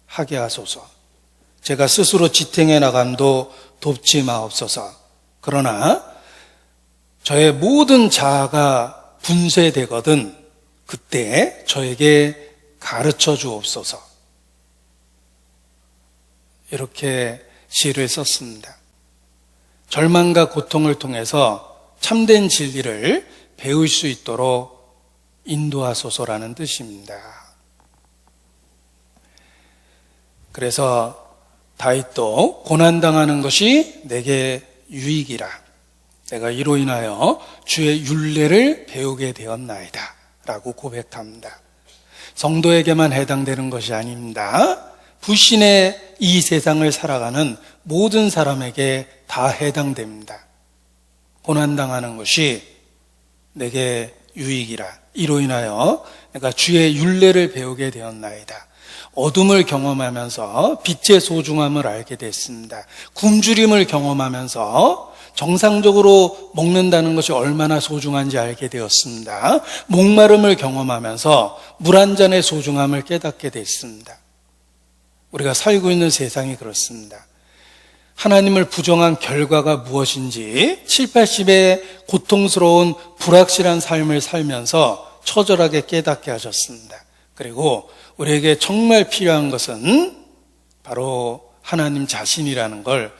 하게 하소서. 제가 스스로 지탱해 나감도 돕지 마옵소서. 그러나 저의 모든 자아가 분쇄되거든 그때 저에게 가르쳐 주옵소서. 이렇게 시를 썼습니다. 절망과 고통을 통해서 참된 진리를 배울 수 있도록 인도하소서라는 뜻입니다. 그래서 다윗도 고난당하는 것이 내게 유익이라. 내가 이로 인하여 주의 율례를 배우게 되었나이다 라고 고백합니다. 성도에게만 해당되는 것이 아닙니다. 불신의 이 세상을 살아가는 모든 사람에게 다 해당됩니다. 고난당하는 것이 내게 유익이라. 이로 인하여 내가 주의 율례를 배우게 되었나이다. 어둠을 경험하면서 빛의 소중함을 알게 됐습니다. 굶주림을 경험하면서 정상적으로 먹는다는 것이 얼마나 소중한지 알게 되었습니다. 목마름을 경험하면서 물 한 잔의 소중함을 깨닫게 됐습니다. 우리가 살고 있는 세상이 그렇습니다. 하나님을 부정한 결과가 무엇인지 7, 80의 고통스러운 불확실한 삶을 살면서 처절하게 깨닫게 하셨습니다. 그리고 우리에게 정말 필요한 것은 바로 하나님 자신이라는 걸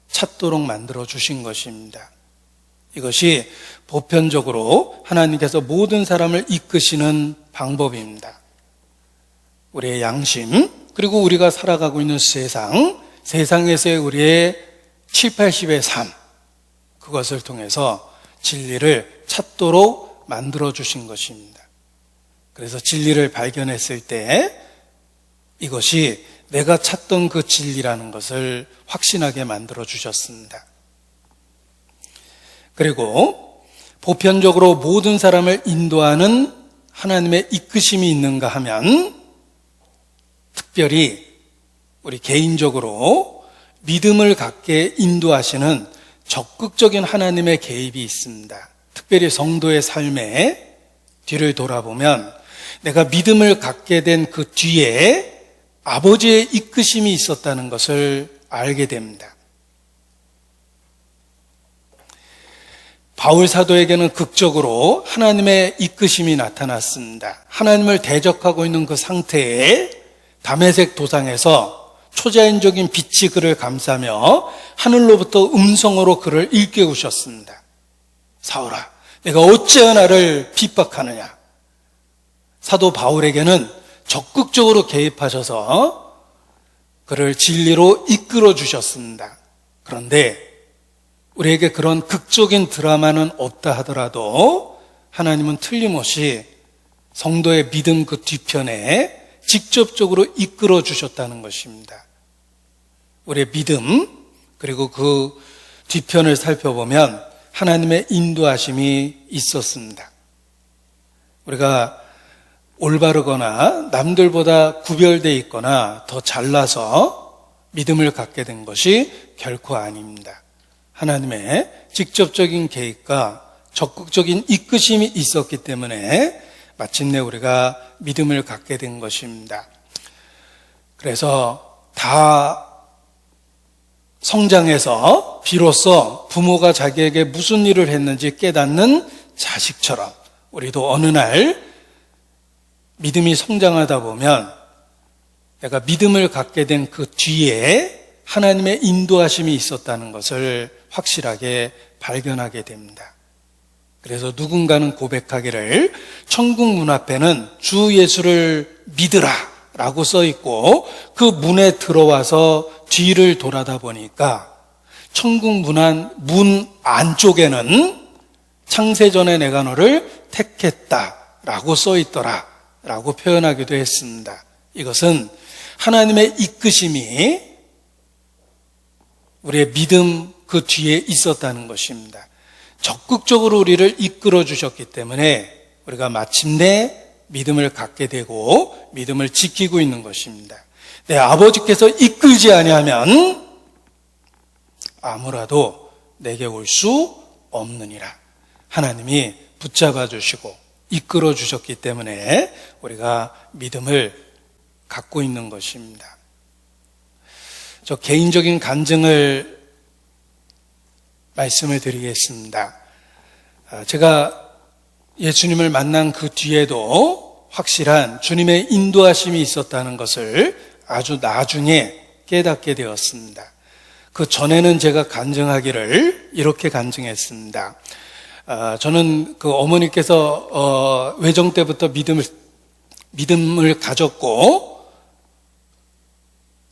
찾도록 만들어 주신 것입니다. 이것이 보편적으로 하나님께서 모든 사람을 이끄시는 방법입니다. 우리의 양심, 그리고 우리가 살아가고 있는 세상에서의 우리의 7, 80의 삶, 그것을 통해서 진리를 찾도록 만들어 주신 것입니다. 그래서 진리를 발견했을 때 이것이 내가 찾던 그 진리라는 것을 확신하게 만들어 주셨습니다. 그리고 보편적으로 모든 사람을 인도하는 하나님의 이끄심이 있는가 하면 특별히 우리 개인적으로 믿음을 갖게 인도하시는 적극적인 하나님의 개입이 있습니다. 특별히 성도의 삶에 뒤를 돌아보면 내가 믿음을 갖게 된 그 뒤에 아버지의 이끄심이 있었다는 것을 알게 됩니다. 바울 사도에게는 극적으로 하나님의 이끄심이 나타났습니다. 하나님을 대적하고 있는 그 상태에 다메섹 도상에서 초자연적인 빛이 그를 감싸며 하늘로부터 음성으로 그를 일깨우셨습니다. 사울아, 내가 어찌하여 나를 핍박하느냐. 사도 바울에게는 적극적으로 개입하셔서 그를 진리로 이끌어 주셨습니다. 그런데 우리에게 그런 극적인 드라마는 없다 하더라도 하나님은 틀림없이 성도의 믿음 그 뒤편에 직접적으로 이끌어 주셨다는 것입니다. 우리의 믿음 그리고 그 뒤편을 살펴보면 하나님의 인도하심이 있었습니다. 우리가 올바르거나 남들보다 구별되어 있거나 더 잘나서 믿음을 갖게 된 것이 결코 아닙니다. 하나님의 직접적인 개입과 적극적인 이끄심이 있었기 때문에 마침내 우리가 믿음을 갖게 된 것입니다. 그래서 다 성장해서 비로소 부모가 자기에게 무슨 일을 했는지 깨닫는 자식처럼 우리도 어느 날 믿음이 성장하다 보면 내가 믿음을 갖게 된 그 뒤에 하나님의 인도하심이 있었다는 것을 확실하게 발견하게 됩니다. 그래서 누군가는 고백하기를 천국 문 앞에는 주 예수를 믿으라 라고 써 있고 그 문에 들어와서 뒤를 돌아다 보니까 천국 문 안쪽에는 창세전에 내가 너를 택했다 라고 써 있더라 라고 표현하기도 했습니다. 이것은 하나님의 이끄심이 우리의 믿음 그 뒤에 있었다는 것입니다. 적극적으로 우리를 이끌어 주셨기 때문에 우리가 마침내 믿음을 갖게 되고 믿음을 지키고 있는 것입니다. 내 아버지께서 이끌지 아니하면 아무라도 내게 올 수 없느니라. 하나님이 붙잡아 주시고 이끌어 주셨기 때문에 우리가 믿음을 갖고 있는 것입니다. 저 개인적인 간증을 말씀을 드리겠습니다. 제가 예수님을 만난 그 뒤에도 확실한 주님의 인도하심이 있었다는 것을 아주 나중에 깨닫게 되었습니다. 그 전에는 제가 간증하기를 이렇게 간증했습니다. 저는 그 어머니께서 외정 때부터 믿음을 가졌고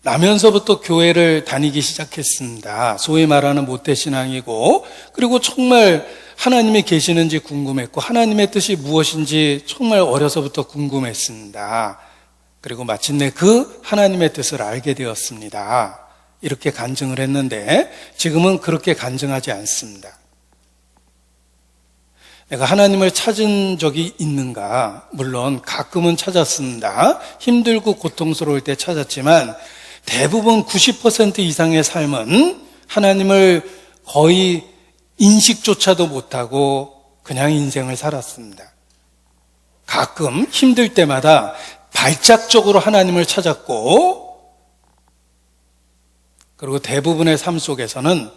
나면서부터 교회를 다니기 시작했습니다. 소위 말하는 모태신앙이고, 그리고 정말 하나님이 계시는지 궁금했고 하나님의 뜻이 무엇인지 정말 어려서부터 궁금했습니다. 그리고 마침내 그 하나님의 뜻을 알게 되었습니다. 이렇게 간증을 했는데 지금은 그렇게 간증하지 않습니다. 내가 하나님을 찾은 적이 있는가? 물론 가끔은 찾았습니다. 힘들고 고통스러울 때 찾았지만 대부분 90% 이상의 삶은 하나님을 거의 인식조차도 못하고 그냥 인생을 살았습니다. 가끔 힘들 때마다 발작적으로 하나님을 찾았고, 그리고 대부분의 삶 속에서는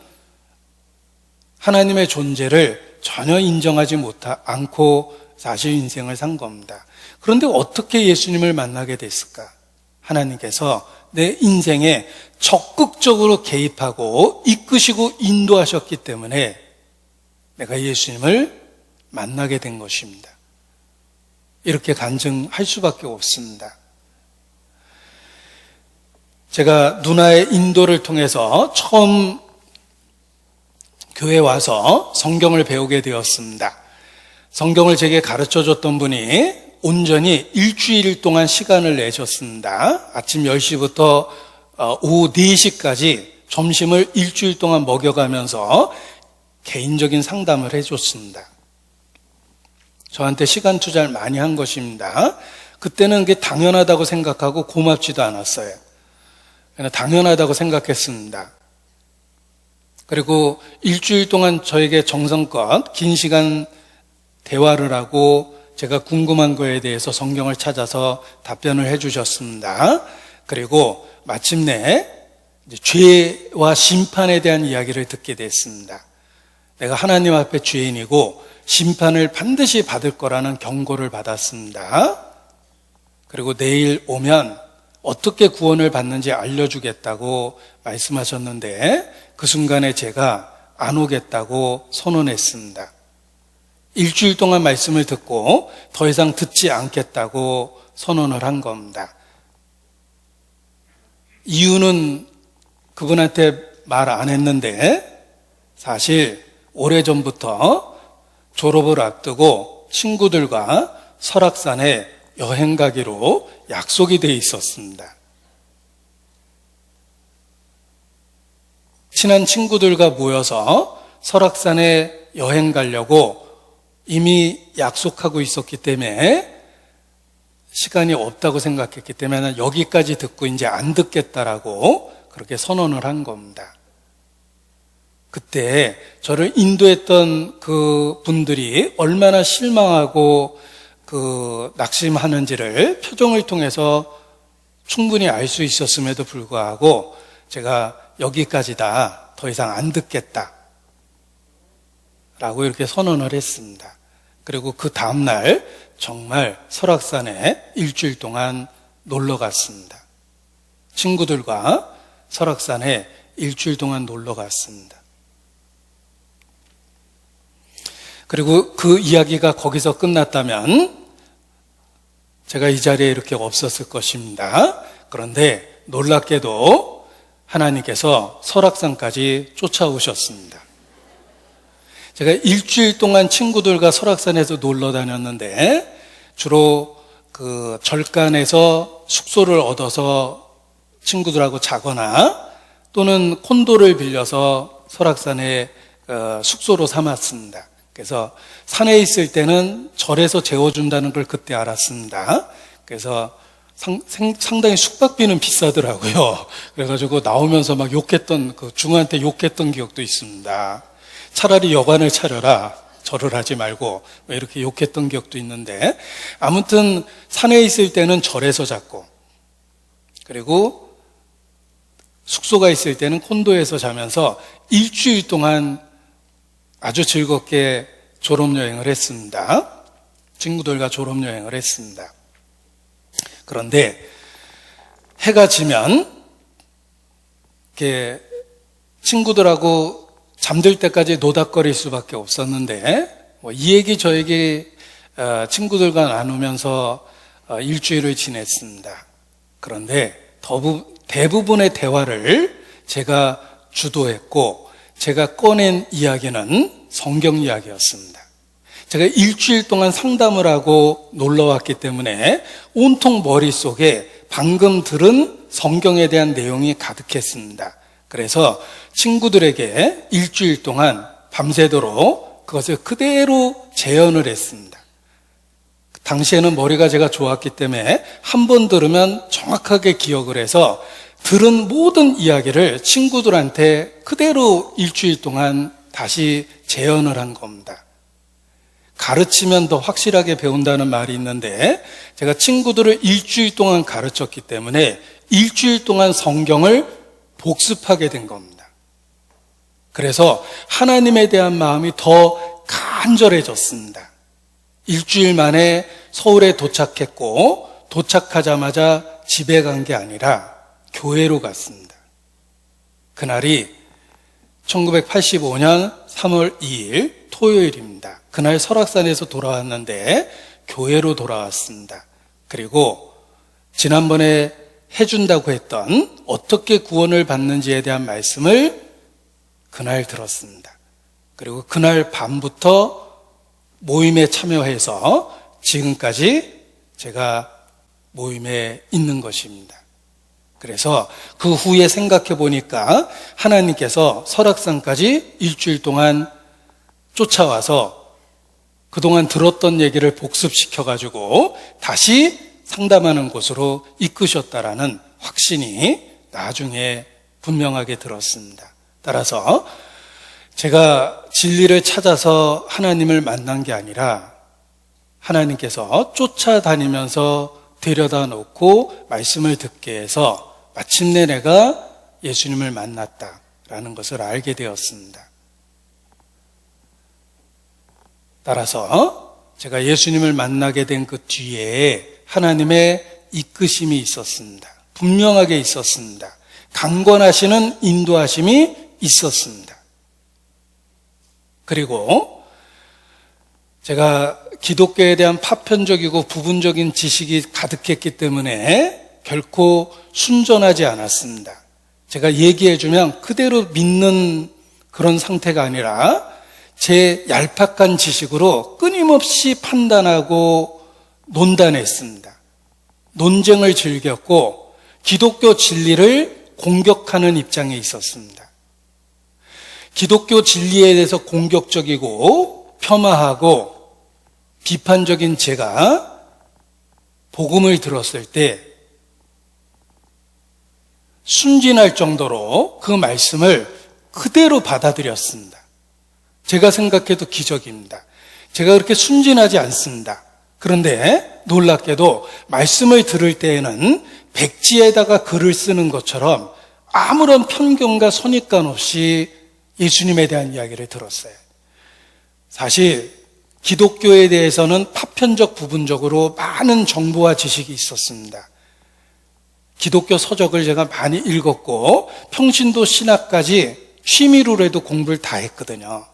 하나님의 존재를 전혀 인정하지 않고 사실 인생을 산 겁니다. 그런데 어떻게 예수님을 만나게 됐을까? 하나님께서 내 인생에 적극적으로 개입하고 이끄시고 인도하셨기 때문에 내가 예수님을 만나게 된 것입니다. 이렇게 간증할 수밖에 없습니다. 제가 누나의 인도를 통해서 처음 교회에 와서 성경을 배우게 되었습니다. 성경을 제게 가르쳐줬던 분이 온전히 일주일 동안 시간을 내셨습니다. 아침 10시부터 오후 4시까지 점심을 일주일 동안 먹여가면서 개인적인 상담을 해줬습니다. 저한테 시간 투자를 많이 한 것입니다. 그때는 그게 당연하다고 생각하고 고맙지도 않았어요. 그냥 당연하다고 생각했습니다. 그리고 일주일 동안 저에게 정성껏 긴 시간 대화를 하고 제가 궁금한 거에 대해서 성경을 찾아서 답변을 해주셨습니다. 그리고 마침내 죄와 심판에 대한 이야기를 듣게 됐습니다. 내가 하나님 앞에 죄인이고 심판을 반드시 받을 거라는 경고를 받았습니다. 그리고 내일 오면 어떻게 구원을 받는지 알려주겠다고 말씀하셨는데 그 순간에 제가 안 오겠다고 선언했습니다. 일주일 동안 말씀을 듣고 더 이상 듣지 않겠다고 선언을 한 겁니다. 이유는 그분한테 말 안 했는데 사실 오래전부터 졸업을 앞두고 친구들과 설악산에 여행 가기로 약속이 돼 있었습니다. 친한 친구들과 모여서 설악산에 여행 가려고 이미 약속하고 있었기 때문에 시간이 없다고 생각했기 때문에 나는 여기까지 듣고 이제 안 듣겠다라고 그렇게 선언을 한 겁니다. 그때 저를 인도했던 그 분들이 얼마나 실망하고 낙심하는지를 표정을 통해서 충분히 알 수 있었음에도 불구하고 제가 여기까지다, 더 이상 안 듣겠다 라고 이렇게 선언을 했습니다. 그리고 그 다음날 정말 설악산에 일주일 동안 놀러 갔습니다. 친구들과 설악산에 일주일 동안 놀러 갔습니다. 그리고 그 이야기가 거기서 끝났다면 제가 이 자리에 이렇게 없었을 것입니다. 그런데 놀랍게도 하나님께서 설악산까지 쫓아오셨습니다. 제가 일주일 동안 친구들과 설악산에서 놀러 다녔는데 주로 그 절간에서 숙소를 얻어서 친구들하고 자거나 또는 콘도를 빌려서 설악산에 숙소로 삼았습니다. 그래서 산에 있을 때는 절에서 재워준다는 걸 그때 알았습니다. 그래서 상당히 숙박비는 비싸더라고요. 그래가지고 나오면서 막 욕했던, 그 중한테 욕했던 기억도 있습니다. 차라리 여관을 차려라, 절을 하지 말고, 이렇게 욕했던 기억도 있는데, 아무튼 산에 있을 때는 절에서 잤고, 그리고 숙소가 있을 때는 콘도에서 자면서 일주일 동안 아주 즐겁게 졸업여행을 했습니다. 친구들과 졸업여행을 했습니다. 그런데 해가 지면 이렇게 친구들하고 잠들 때까지 노닥거릴 수밖에 없었는데 이 얘기 저 얘기 친구들과 나누면서 일주일을 지냈습니다. 그런데 대부분의 대화를 제가 주도했고 제가 꺼낸 이야기는 성경 이야기였습니다. 제가 일주일 동안 상담을 하고 놀러 왔기 때문에 온통 머릿속에 방금 들은 성경에 대한 내용이 가득했습니다. 그래서 친구들에게 일주일 동안 밤새도록 그것을 그대로 재현을 했습니다. 당시에는 머리가 제가 좋았기 때문에 한 번 들으면 정확하게 기억을 해서 들은 모든 이야기를 친구들한테 그대로 일주일 동안 다시 재현을 한 겁니다. 가르치면 더 확실하게 배운다는 말이 있는데 제가 친구들을 일주일 동안 가르쳤기 때문에 일주일 동안 성경을 복습하게 된 겁니다. 그래서 하나님에 대한 마음이 더 간절해졌습니다. 일주일 만에 서울에 도착했고 도착하자마자 집에 간 게 아니라 교회로 갔습니다. 그날이 1985년 3월 2일 토요일입니다. 그날 설악산에서 돌아왔는데 교회로 돌아왔습니다. 그리고 지난번에 해준다고 했던 어떻게 구원을 받는지에 대한 말씀을 그날 들었습니다. 그리고 그날 밤부터 모임에 참여해서 지금까지 제가 모임에 있는 것입니다. 그래서 그 후에 생각해 보니까 하나님께서 설악산까지 일주일 동안 쫓아와서 그동안 들었던 얘기를 복습시켜가지고 다시 상담하는 곳으로 이끄셨다라는 확신이 나중에 분명하게 들었습니다. 따라서 제가 진리를 찾아서 하나님을 만난 게 아니라 하나님께서 쫓아다니면서 데려다 놓고 말씀을 듣게 해서 마침내 내가 예수님을 만났다라는 것을 알게 되었습니다. 따라서 제가 예수님을 만나게 된 그 뒤에 하나님의 이끄심이 있었습니다. 분명하게 있었습니다. 강권하시는 인도하심이 있었습니다. 그리고 제가 기독교에 대한 파편적이고 부분적인 지식이 가득했기 때문에 결코 순전하지 않았습니다. 제가 얘기해주면 그대로 믿는 그런 상태가 아니라 제 얄팍한 지식으로 끊임없이 판단하고 논단했습니다. 논쟁을 즐겼고 기독교 진리를 공격하는 입장에 있었습니다. 기독교 진리에 대해서 공격적이고 폄하하고 비판적인 제가 복음을 들었을 때 순진할 정도로 그 말씀을 그대로 받아들였습니다. 제가 생각해도 기적입니다. 제가 그렇게 순진하지 않습니다. 그런데 놀랍게도 말씀을 들을 때에는 백지에다가 글을 쓰는 것처럼 아무런 편견과 선입관 없이 예수님에 대한 이야기를 들었어요. 사실 기독교에 대해서는 파편적 부분적으로 많은 정보와 지식이 있었습니다. 기독교 서적을 제가 많이 읽었고 평신도 신학까지 취미로라도 공부를 다 했거든요.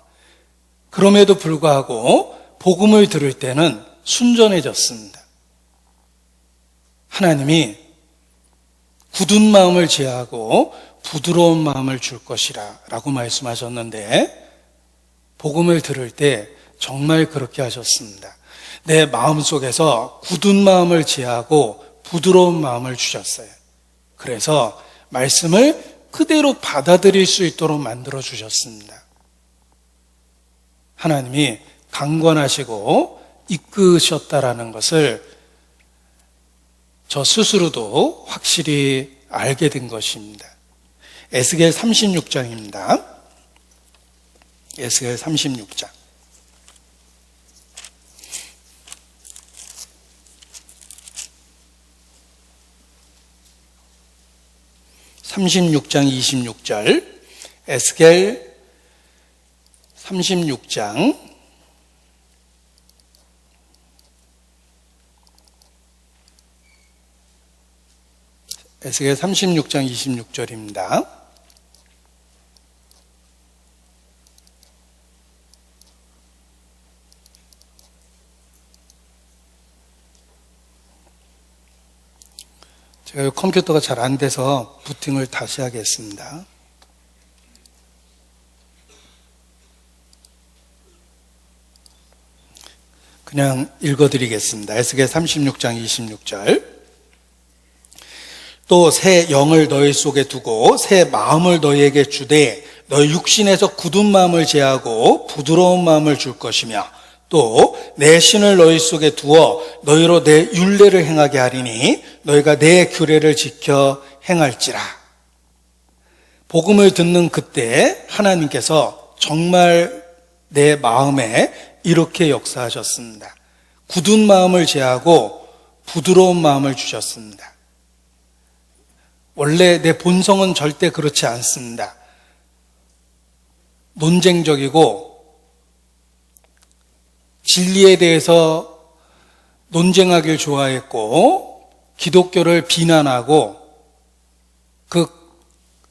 그럼에도 불구하고 복음을 들을 때는 순전해졌습니다. 하나님이 굳은 마음을 제하고 부드러운 마음을 줄 것이라 라고 말씀하셨는데 복음을 들을 때 정말 그렇게 하셨습니다. 내 마음속에서 굳은 마음을 제하고 부드러운 마음을 주셨어요. 그래서 말씀을 그대로 받아들일 수 있도록 만들어 주셨습니다. 하나님이 강권하시고 이끄셨다라는 것을 저 스스로도 확실히 알게 된 것입니다. 에스겔 36장입니다. 에스겔 36장. 36장 26절, 에스겔 36장 26절입니다. 제가 컴퓨터가 잘 안 돼서 부팅을 다시 하겠습니다. 그냥 읽어드리겠습니다. 에스겔 36장 26절. 또 새 영을 너희 속에 두고 새 마음을 너희에게 주되 너희 육신에서 굳은 마음을 제하고 부드러운 마음을 줄 것이며 또 내 신을 너희 속에 두어 너희로 내 율례를 행하게 하리니 너희가 내 규례를 지켜 행할지라. 복음을 듣는 그때 하나님께서 정말 내 마음에 이렇게 역사하셨습니다. 굳은 마음을 제하고 부드러운 마음을 주셨습니다. 원래 내 본성은 절대 그렇지 않습니다. 논쟁적이고 진리에 대해서 논쟁하길 좋아했고 기독교를 비난하고 그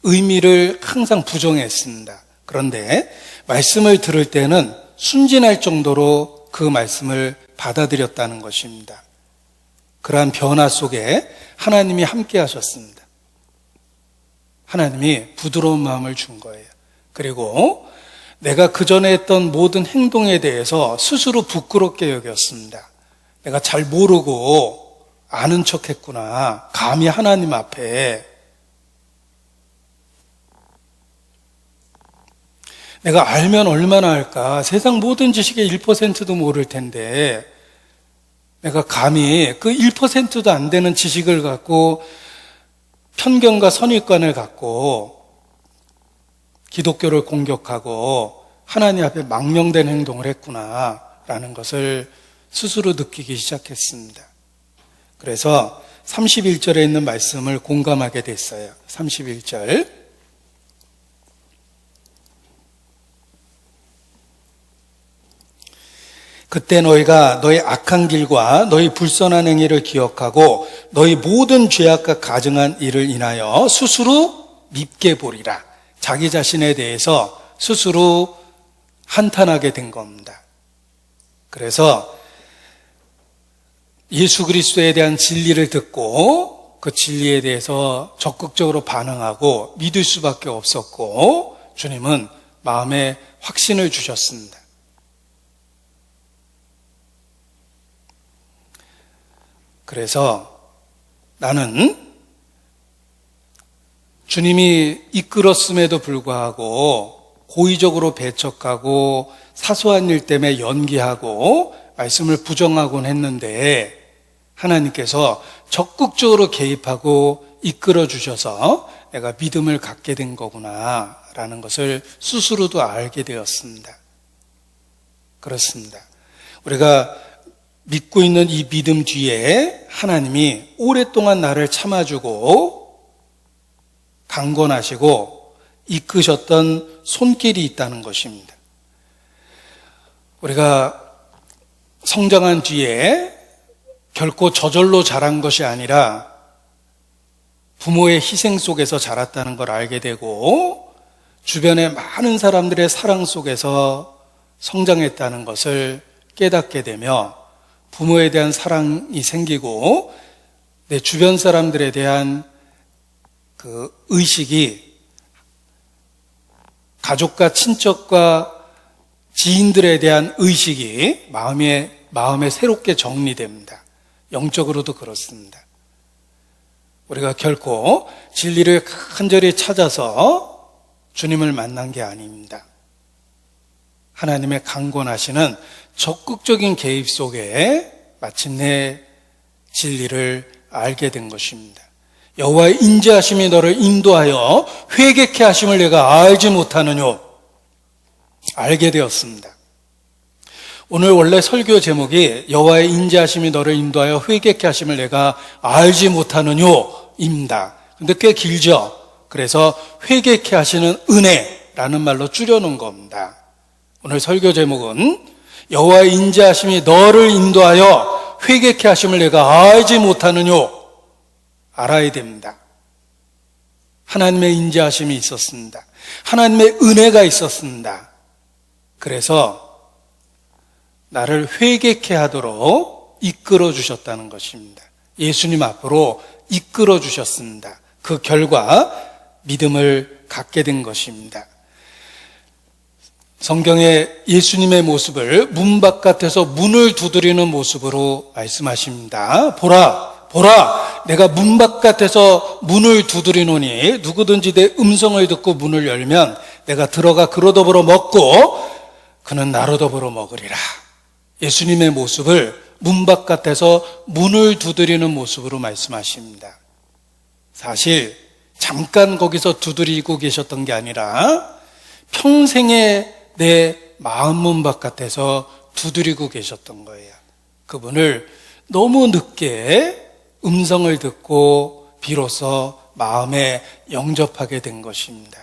의미를 항상 부정했습니다. 그런데 말씀을 들을 때는 순진할 정도로 그 말씀을 받아들였다는 것입니다. 그러한 변화 속에 하나님이 함께 하셨습니다. 하나님이 부드러운 마음을 준 거예요. 그리고 내가 그전에 했던 모든 행동에 대해서 스스로 부끄럽게 여겼습니다. 내가 잘 모르고 아는 척 했구나. 감히 하나님 앞에. 내가 알면 얼마나 할까? 세상 모든 지식의 1%도 모를 텐데 내가 감히 그 1%도 안 되는 지식을 갖고 편견과 선입관을 갖고 기독교를 공격하고 하나님 앞에 망령된 행동을 했구나라는 것을 스스로 느끼기 시작했습니다. 그래서 31절에 있는 말씀을 공감하게 됐어요. 31절. 그때 너희가 너희 악한 길과 너희 불선한 행위를 기억하고 너희 모든 죄악과 가증한 일을 인하여 스스로 밉게 보리라. 자기 자신에 대해서 스스로 한탄하게 된 겁니다. 그래서 예수 그리스도에 대한 진리를 듣고 그 진리에 대해서 적극적으로 반응하고 믿을 수밖에 없었고 주님은 마음에 확신을 주셨습니다. 그래서 나는 주님이 이끌었음에도 불구하고 고의적으로 배척하고 사소한 일 때문에 연기하고 말씀을 부정하곤 했는데 하나님께서 적극적으로 개입하고 이끌어 주셔서 내가 믿음을 갖게 된 거구나 라는 것을 스스로도 알게 되었습니다. 그렇습니다. 우리가 믿고 있는 이 믿음 뒤에 하나님이 오랫동안 나를 참아주고 강권하시고 이끄셨던 손길이 있다는 것입니다. 우리가 성장한 뒤에 결코 저절로 자란 것이 아니라 부모의 희생 속에서 자랐다는 걸 알게 되고 주변의 많은 사람들의 사랑 속에서 성장했다는 것을 깨닫게 되며 부모에 대한 사랑이 생기고 내 주변 사람들에 대한 그 의식이 가족과 친척과 지인들에 대한 의식이 마음에 새롭게 정리됩니다. 영적으로도 그렇습니다. 우리가 결코 진리를 간절히 찾아서 주님을 만난 게 아닙니다. 하나님의 강권하시는 적극적인 개입 속에 마침내 진리를 알게 된 것입니다. 여호와의 인자하심이 너를 인도하여 회개케 하심을 내가 알지 못하느뇨. 알게 되었습니다. 오늘 원래 설교 제목이 여호와의 인자하심이 너를 인도하여 회개케 하심을 내가 알지 못하느뇨 입니다. 근데 꽤 길죠. 그래서 회개케 하시는 은혜라는 말로 줄여놓은 겁니다. 오늘 설교 제목은 여호와의 인자하심이 너를 인도하여 회개케 하심을 내가 알지 못하느뇨. 알아야 됩니다. 하나님의 인자하심이 있었습니다. 하나님의 은혜가 있었습니다. 그래서 나를 회개케 하도록 이끌어 주셨다는 것입니다. 예수님 앞으로 이끌어 주셨습니다. 그 결과 믿음을 갖게 된 것입니다. 성경에 예수님의 모습을 문 바깥에서 문을 두드리는 모습으로 말씀하십니다. 보라, 내가 문 바깥에서 문을 두드리노니 누구든지 내 음성을 듣고 문을 열면 내가 들어가 그로 더불어 먹고 그는 나로 더불어 먹으리라. 예수님의 모습을 문 바깥에서 문을 두드리는 모습으로 말씀하십니다. 사실 잠깐 거기서 두드리고 계셨던 게 아니라 평생에 내 마음 문 바깥에서 두드리고 계셨던 거예요. 그분을 너무 늦게 음성을 듣고 비로소 마음에 영접하게 된 것입니다.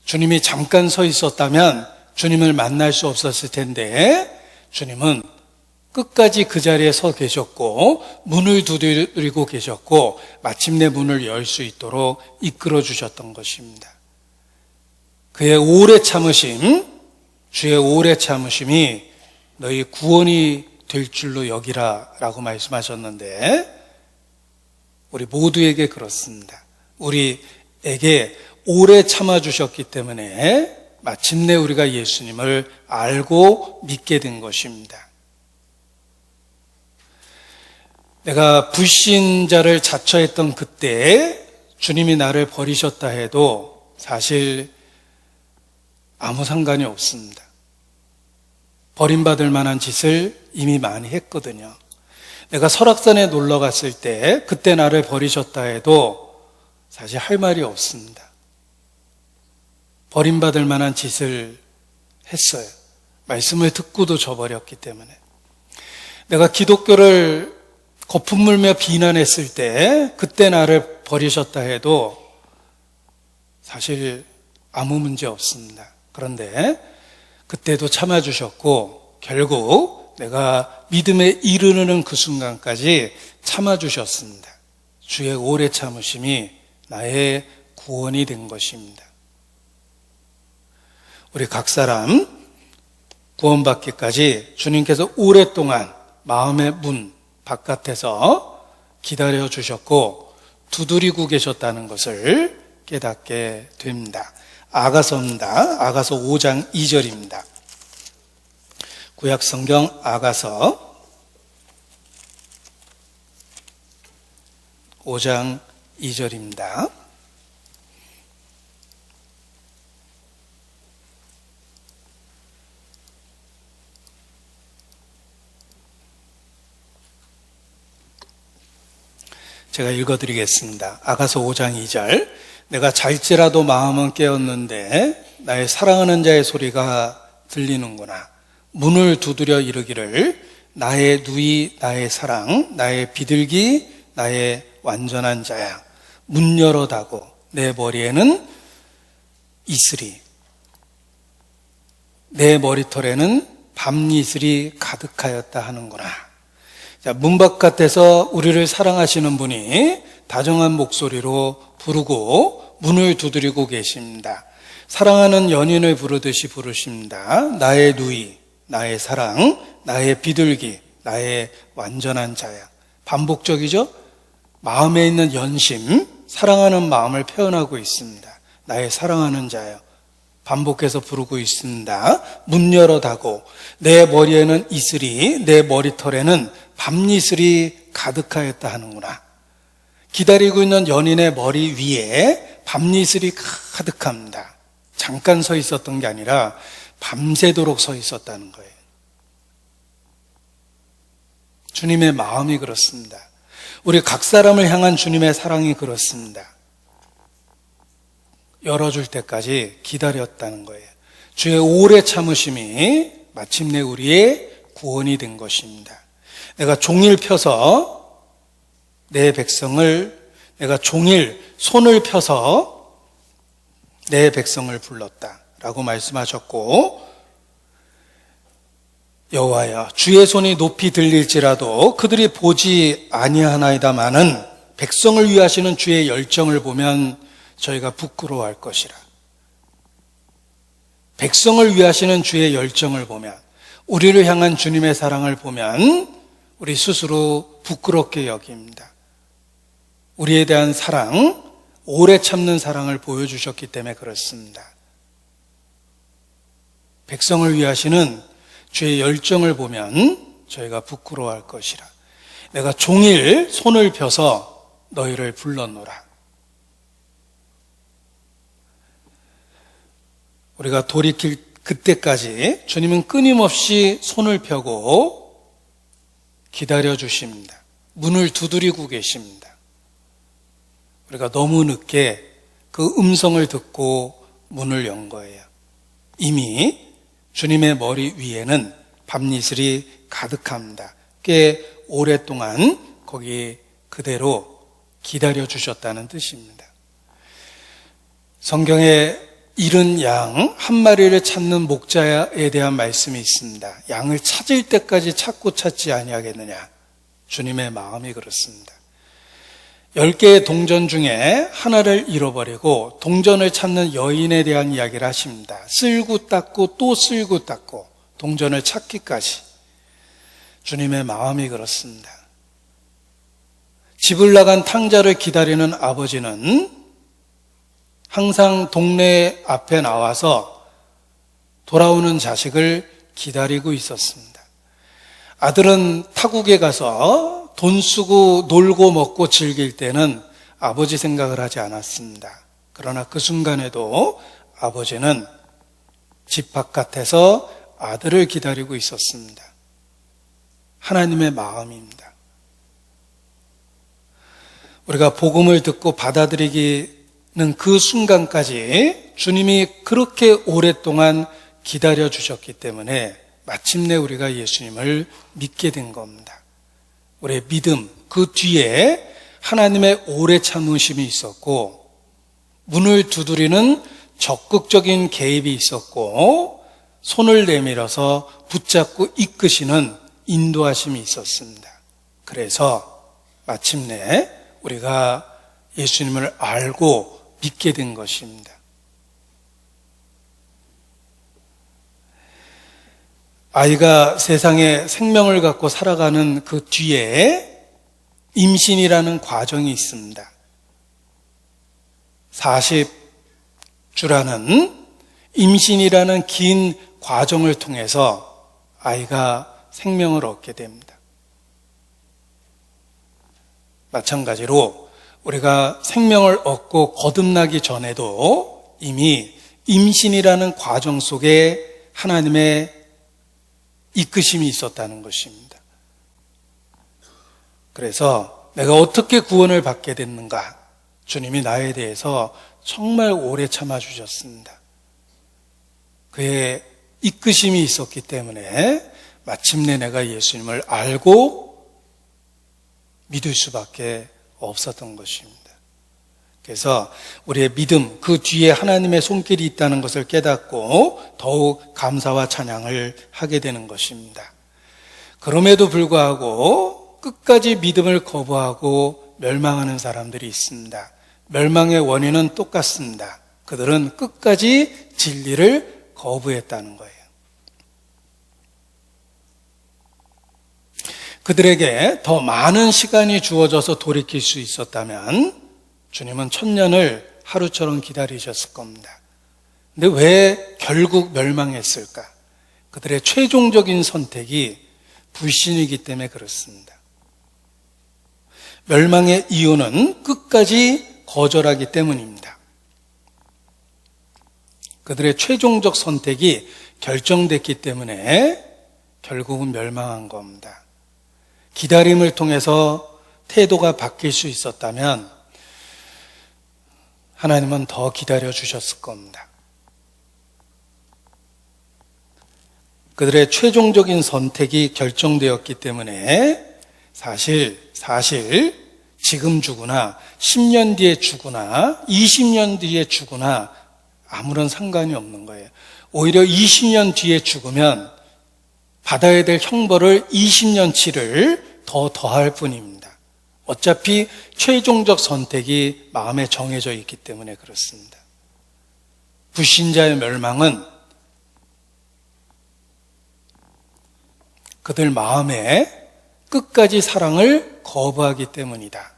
주님이 잠깐 서 있었다면 주님을 만날 수 없었을 텐데 주님은 끝까지 그 자리에 서 계셨고 문을 두드리고 계셨고 마침내 문을 열 수 있도록 이끌어 주셨던 것입니다. 그의 오래 참으심, 주의 오래 참으심이 너희 구원이 될 줄로 여기라 라고 말씀하셨는데 우리 모두에게 그렇습니다. 우리에게 오래 참아주셨기 때문에 마침내 우리가 예수님을 알고 믿게 된 것입니다. 내가 불신자를 자처했던 그때 주님이 나를 버리셨다 해도 사실 아무 상관이 없습니다. 버림받을 만한 짓을 이미 많이 했거든요. 내가 설악산에 놀러 갔을 때 그때 나를 버리셨다 해도 사실 할 말이 없습니다. 버림받을 만한 짓을 했어요. 말씀을 듣고도 저버렸기 때문에. 내가 기독교를 거품 물며 비난했을 때 그때 나를 버리셨다 해도 사실 아무 문제 없습니다. 그런데 그때도 참아주셨고 결국 내가 믿음에 이르는 그 순간까지 참아주셨습니다. 주의 오래 참으심이 나의 구원이 된 것입니다. 우리 각 사람 구원받기까지 주님께서 오랫동안 마음의 문 바깥에서 기다려 주셨고 두드리고 계셨다는 것을 깨닫게 됩니다. 아가서입니다. 아가서 5장 2절입니다. 구약성경 아가서 5장 2절입니다. 제가 읽어드리겠습니다. 아가서 5장 2절. 내가 잘지라도 마음은 깨었는데 나의 사랑하는 자의 소리가 들리는구나. 문을 두드려 이르기를 나의 누이 나의 사랑 나의 비둘기 나의 완전한 자야. 문 열어다고 내 머리에는 이슬이 내 머리털에는 밤이슬이 가득하였다 하는구나. 자, 문 바깥에서 우리를 사랑하시는 분이 다정한 목소리로 부르고 문을 두드리고 계십니다. 사랑하는 연인을 부르듯이 부르십니다. 나의 누이, 나의 사랑, 나의 비둘기, 나의 완전한 자야. 반복적이죠? 마음에 있는 연심, 사랑하는 마음을 표현하고 있습니다. 나의 사랑하는 자요. 반복해서 부르고 있습니다. 문 열어다고 내 머리에는 이슬이 내 머리털에는 밤이슬이 가득하였다 하는구나. 기다리고 있는 연인의 머리 위에 밤이슬이 가득합니다. 잠깐 서 있었던 게 아니라 밤새도록 서 있었다는 거예요. 주님의 마음이 그렇습니다. 우리 각 사람을 향한 주님의 사랑이 그렇습니다. 열어줄 때까지 기다렸다는 거예요. 주의 오래 참으심이 마침내 우리의 구원이 된 것입니다. 내가 종일 펴서 내 백성을, 내가 종일 손을 펴서 내 백성을 불렀다라고 말씀하셨고, 여호와여 주의 손이 높이 들릴지라도 그들이 보지 아니하나이다마는 백성을 위하시는 주의 열정을 보면 저희가 부끄러워할 것이라. 백성을 위하시는 주의 열정을 보면, 우리를 향한 주님의 사랑을 보면 우리 스스로 부끄럽게 여깁니다. 우리에 대한 사랑, 오래 참는 사랑을 보여주셨기 때문에 그렇습니다. 백성을 위하시는 주의 열정을 보면 저희가 부끄러워할 것이라. 내가 종일 손을 펴서 너희를 불렀노라. 우리가 돌이킬 그때까지 주님은 끊임없이 손을 펴고 기다려 주십니다. 문을 두드리고 계십니다. 우리가 너무 늦게 그 음성을 듣고 문을 연 거예요. 이미 주님의 머리 위에는 밤이슬이 가득합니다. 꽤 오랫동안 거기 그대로 기다려 주셨다는 뜻입니다. 성경에 잃은 양 한 마리를 찾는 목자에 대한 말씀이 있습니다. 양을 찾을 때까지 찾고 찾지 아니하겠느냐. 주님의 마음이 그렇습니다. 10개의 동전 중에 하나를 잃어버리고 동전을 찾는 여인에 대한 이야기를 하십니다. 쓸고 닦고 또 쓸고 닦고 동전을 찾기까지. 주님의 마음이 그렇습니다. 집을 나간 탕자를 기다리는 아버지는 항상 동네 앞에 나와서 돌아오는 자식을 기다리고 있었습니다. 아들은 타국에 가서 돈 쓰고 놀고 먹고 즐길 때는 아버지 생각을 하지 않았습니다. 그러나 그 순간에도 아버지는 집 바깥에서 아들을 기다리고 있었습니다. 하나님의 마음입니다. 우리가 복음을 듣고 받아들이는 그 순간까지 주님이 그렇게 오랫동안 기다려 주셨기 때문에 마침내 우리가 예수님을 믿게 된 겁니다. 우리의 믿음, 그 뒤에 하나님의 오래 참으심이 있었고 문을 두드리는 적극적인 개입이 있었고 손을 내밀어서 붙잡고 이끄시는 인도하심이 있었습니다. 그래서 마침내 우리가 예수님을 알고 믿게 된 것입니다. 아이가 세상에 생명을 갖고 살아가는 그 뒤에 임신이라는 과정이 있습니다. 40주라는 임신이라는 긴 과정을 통해서 아이가 생명을 얻게 됩니다. 마찬가지로 우리가 생명을 얻고 거듭나기 전에도 이미 임신이라는 과정 속에 하나님의 이끄심이 있었다는 것입니다. 그래서 내가 어떻게 구원을 받게 됐는가? 주님이 나에 대해서 정말 오래 참아주셨습니다. 그의 이끄심이 있었기 때문에 마침내 내가 예수님을 알고 믿을 수밖에 없었던 것입니다. 그래서 우리의 믿음, 그 뒤에 하나님의 손길이 있다는 것을 깨닫고 더욱 감사와 찬양을 하게 되는 것입니다. 그럼에도 불구하고 끝까지 믿음을 거부하고 멸망하는 사람들이 있습니다. 멸망의 원인은 똑같습니다. 그들은 끝까지 진리를 거부했다는 거예요. 그들에게 더 많은 시간이 주어져서 돌이킬 수 있었다면 주님은 1000년을 하루처럼 기다리셨을 겁니다. 근데 왜 결국 멸망했을까? 그들의 최종적인 선택이 불신이기 때문에 그렇습니다. 멸망의 이유는 끝까지 거절하기 때문입니다. 그들의 최종적 선택이 결정됐기 때문에 결국은 멸망한 겁니다. 기다림을 통해서 태도가 바뀔 수 있었다면 하나님은 더 기다려 주셨을 겁니다. 그들의 최종적인 선택이 결정되었기 때문에 사실 지금 죽으나 10년 뒤에 죽으나 20년 뒤에 죽으나 아무런 상관이 없는 거예요. 오히려 20년 뒤에 죽으면 받아야 될 형벌을 20년치를 더 더할 뿐입니다. 어차피 최종적 선택이 마음에 정해져 있기 때문에 그렇습니다. 불신자의 멸망은 그들 마음에 끝까지 사랑을 거부하기 때문이다.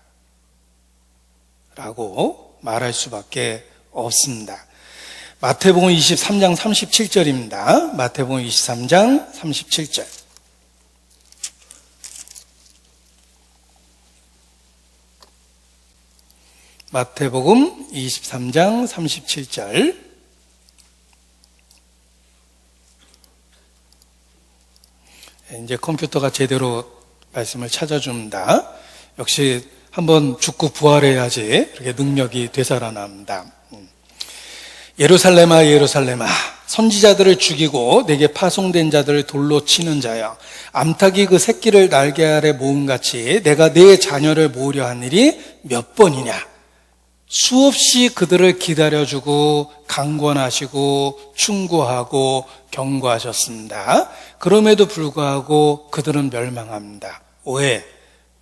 라고 말할 수밖에 없습니다. 마태복음 23장 37절입니다. 마태복음 23장 37절. 마태복음 23장 37절. 이제 컴퓨터가 제대로 말씀을 찾아줍니다. 역시 한번 죽고 부활해야지 이렇게 능력이 되살아납니다. 예루살렘아 예루살렘아 선지자들을 죽이고 내게 파송된 자들을 돌로 치는 자여, 암탉이 그 새끼를 날개 아래 모음같이 내가 내 자녀를 모으려 한 일이 몇 번이냐. 수없이 그들을 기다려주고 강권하시고 충고하고 경고하셨습니다. 그럼에도 불구하고 그들은 멸망합니다. 왜?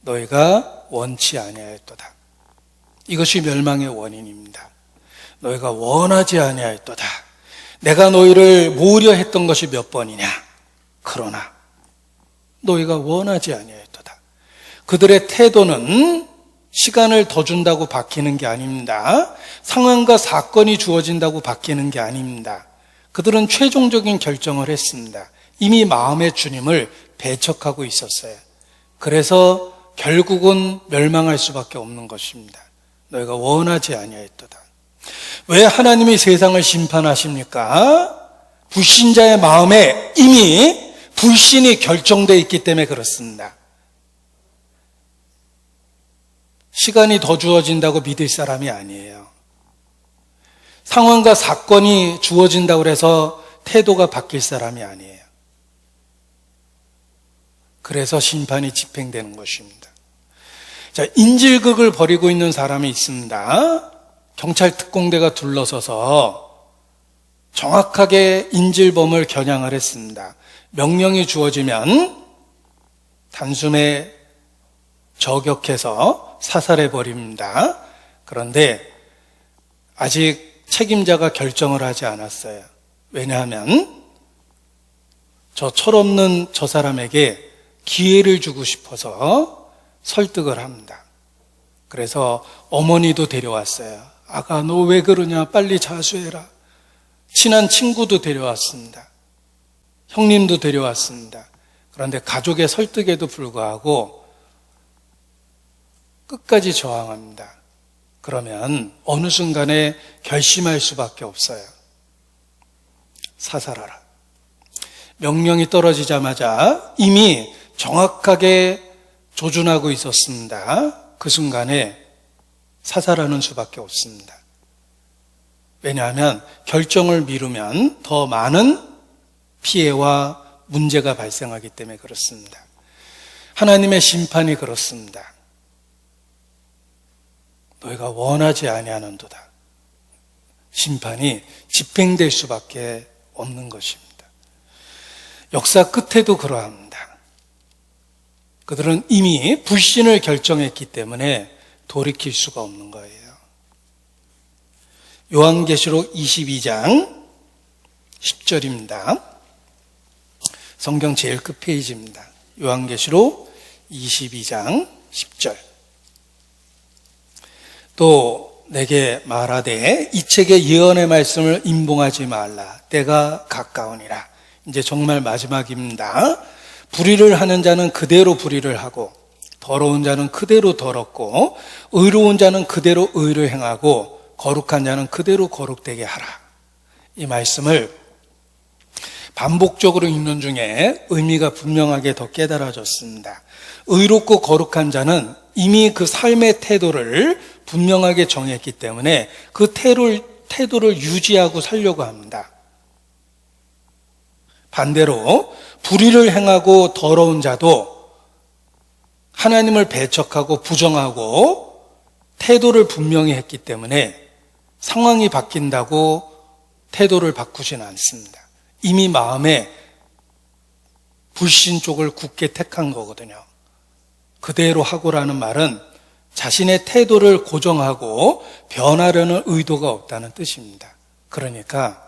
너희가 원치 아니하였도다. 이것이 멸망의 원인입니다. 너희가 원하지 아니하였도다. 내가 너희를 모으려 했던 것이 몇 번이냐. 그러나 너희가 원하지 아니하였도다. 그들의 태도는 시간을 더 준다고 바뀌는 게 아닙니다. 상황과 사건이 주어진다고 바뀌는 게 아닙니다. 그들은 최종적인 결정을 했습니다. 이미 마음의 주님을 배척하고 있었어요. 그래서 결국은 멸망할 수밖에 없는 것입니다. 너희가 원하지 아니하였도다. 왜 하나님이 세상을 심판하십니까? 불신자의 마음에 이미 불신이 결정되어 있기 때문에 그렇습니다. 시간이 더 주어진다고 믿을 사람이 아니에요. 상황과 사건이 주어진다고 해서 태도가 바뀔 사람이 아니에요. 그래서 심판이 집행되는 것입니다. 자, 인질극을 벌이고 있는 사람이 있습니다. 경찰 특공대가 둘러서서 정확하게 인질범을 겨냥을 했습니다. 명령이 주어지면 단숨에 저격해서 사살해 버립니다. 그런데 아직 책임자가 결정을 하지 않았어요. 왜냐하면 저 철없는 저 사람에게 기회를 주고 싶어서 설득을 합니다. 그래서 어머니도 데려왔어요. 아가, 너 왜 그러냐? 빨리 자수해라. 친한 친구도 데려왔습니다. 형님도 데려왔습니다. 그런데 가족의 설득에도 불구하고 끝까지 저항합니다. 그러면 어느 순간에 결심할 수밖에 없어요. 사살하라. 명령이 떨어지자마자 이미 정확하게 조준하고 있었습니다. 그 순간에 사살하는 수밖에 없습니다. 왜냐하면 결정을 미루면 더 많은 피해와 문제가 발생하기 때문에 그렇습니다. 하나님의 심판이 그렇습니다. 너희가 원하지 아니하는도다. 심판이 집행될 수밖에 없는 것입니다. 역사 끝에도 그러합니다. 그들은 이미 불신을 결정했기 때문에 돌이킬 수가 없는 거예요. 요한계시록 22장 10절입니다. 성경 제일 끝 페이지입니다. 요한계시록 22장 10절. 또 내게 말하되 이 책의 예언의 말씀을 임봉하지 말라. 때가 가까우니라. 이제 정말 마지막입니다. 불의를 하는 자는 그대로 불의를 하고 더러운 자는 그대로 더럽고 의로운 자는 그대로 의를 행하고 거룩한 자는 그대로 거룩되게 하라. 이 말씀을 반복적으로 읽는 중에 의미가 분명하게 더 깨달아졌습니다. 의롭고 거룩한 자는 이미 그 삶의 태도를 분명하게 정했기 때문에 그 태도를 유지하고 살려고 합니다. 반대로 불의를 행하고 더러운 자도 하나님을 배척하고 부정하고 태도를 분명히 했기 때문에 상황이 바뀐다고 태도를 바꾸지는 않습니다. 이미 마음에 불신 쪽을 굳게 택한 거거든요. 그대로 하고라는 말은 자신의 태도를 고정하고 변하려는 의도가 없다는 뜻입니다. 그러니까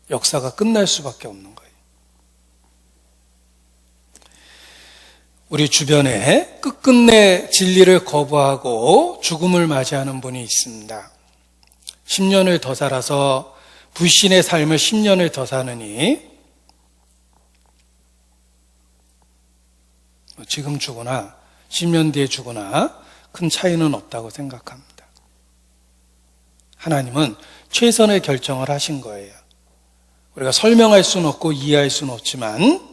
역사가 끝날 수밖에 없는 거예요. 우리 주변에 끝끝내 진리를 거부하고 죽음을 맞이하는 분이 있습니다. 10년을 더 살아서 불신의 삶을 10년을 더 사느니 지금 죽으나 10년 뒤에 죽으나 큰 차이는 없다고 생각합니다. 하나님은 최선의 결정을 하신 거예요. 우리가 설명할 수는 없고 이해할 수는 없지만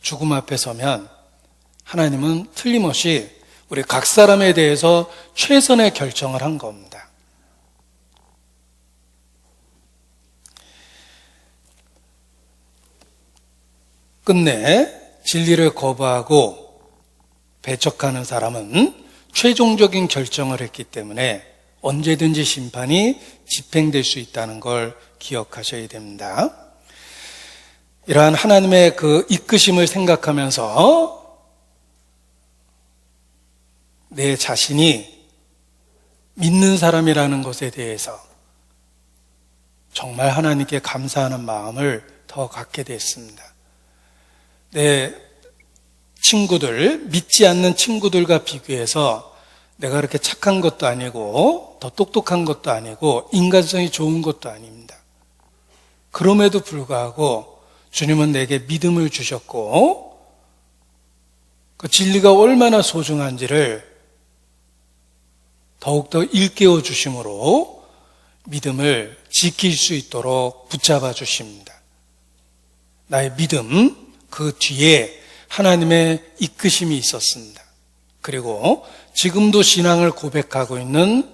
죽음 앞에 서면 하나님은 틀림없이 우리 각 사람에 대해서 최선의 결정을 한 겁니다. 끝내 진리를 거부하고 배척하는 사람은 최종적인 결정을 했기 때문에 언제든지 심판이 집행될 수 있다는 걸 기억하셔야 됩니다. 이러한 하나님의 그 이끄심을 생각하면서 내 자신이 믿는 사람이라는 것에 대해서 정말 하나님께 감사하는 마음을 더 갖게 됐습니다. 내 친구들, 믿지 않는 친구들과 비교해서 내가 그렇게 착한 것도 아니고 더 똑똑한 것도 아니고 인간성이 좋은 것도 아닙니다. 그럼에도 불구하고 주님은 내게 믿음을 주셨고 그 진리가 얼마나 소중한지를 더욱더 일깨워 주심으로 믿음을 지킬 수 있도록 붙잡아 주십니다. 나의 믿음, 그 뒤에 하나님의 이끄심이 있었습니다. 그리고 지금도 신앙을 고백하고 있는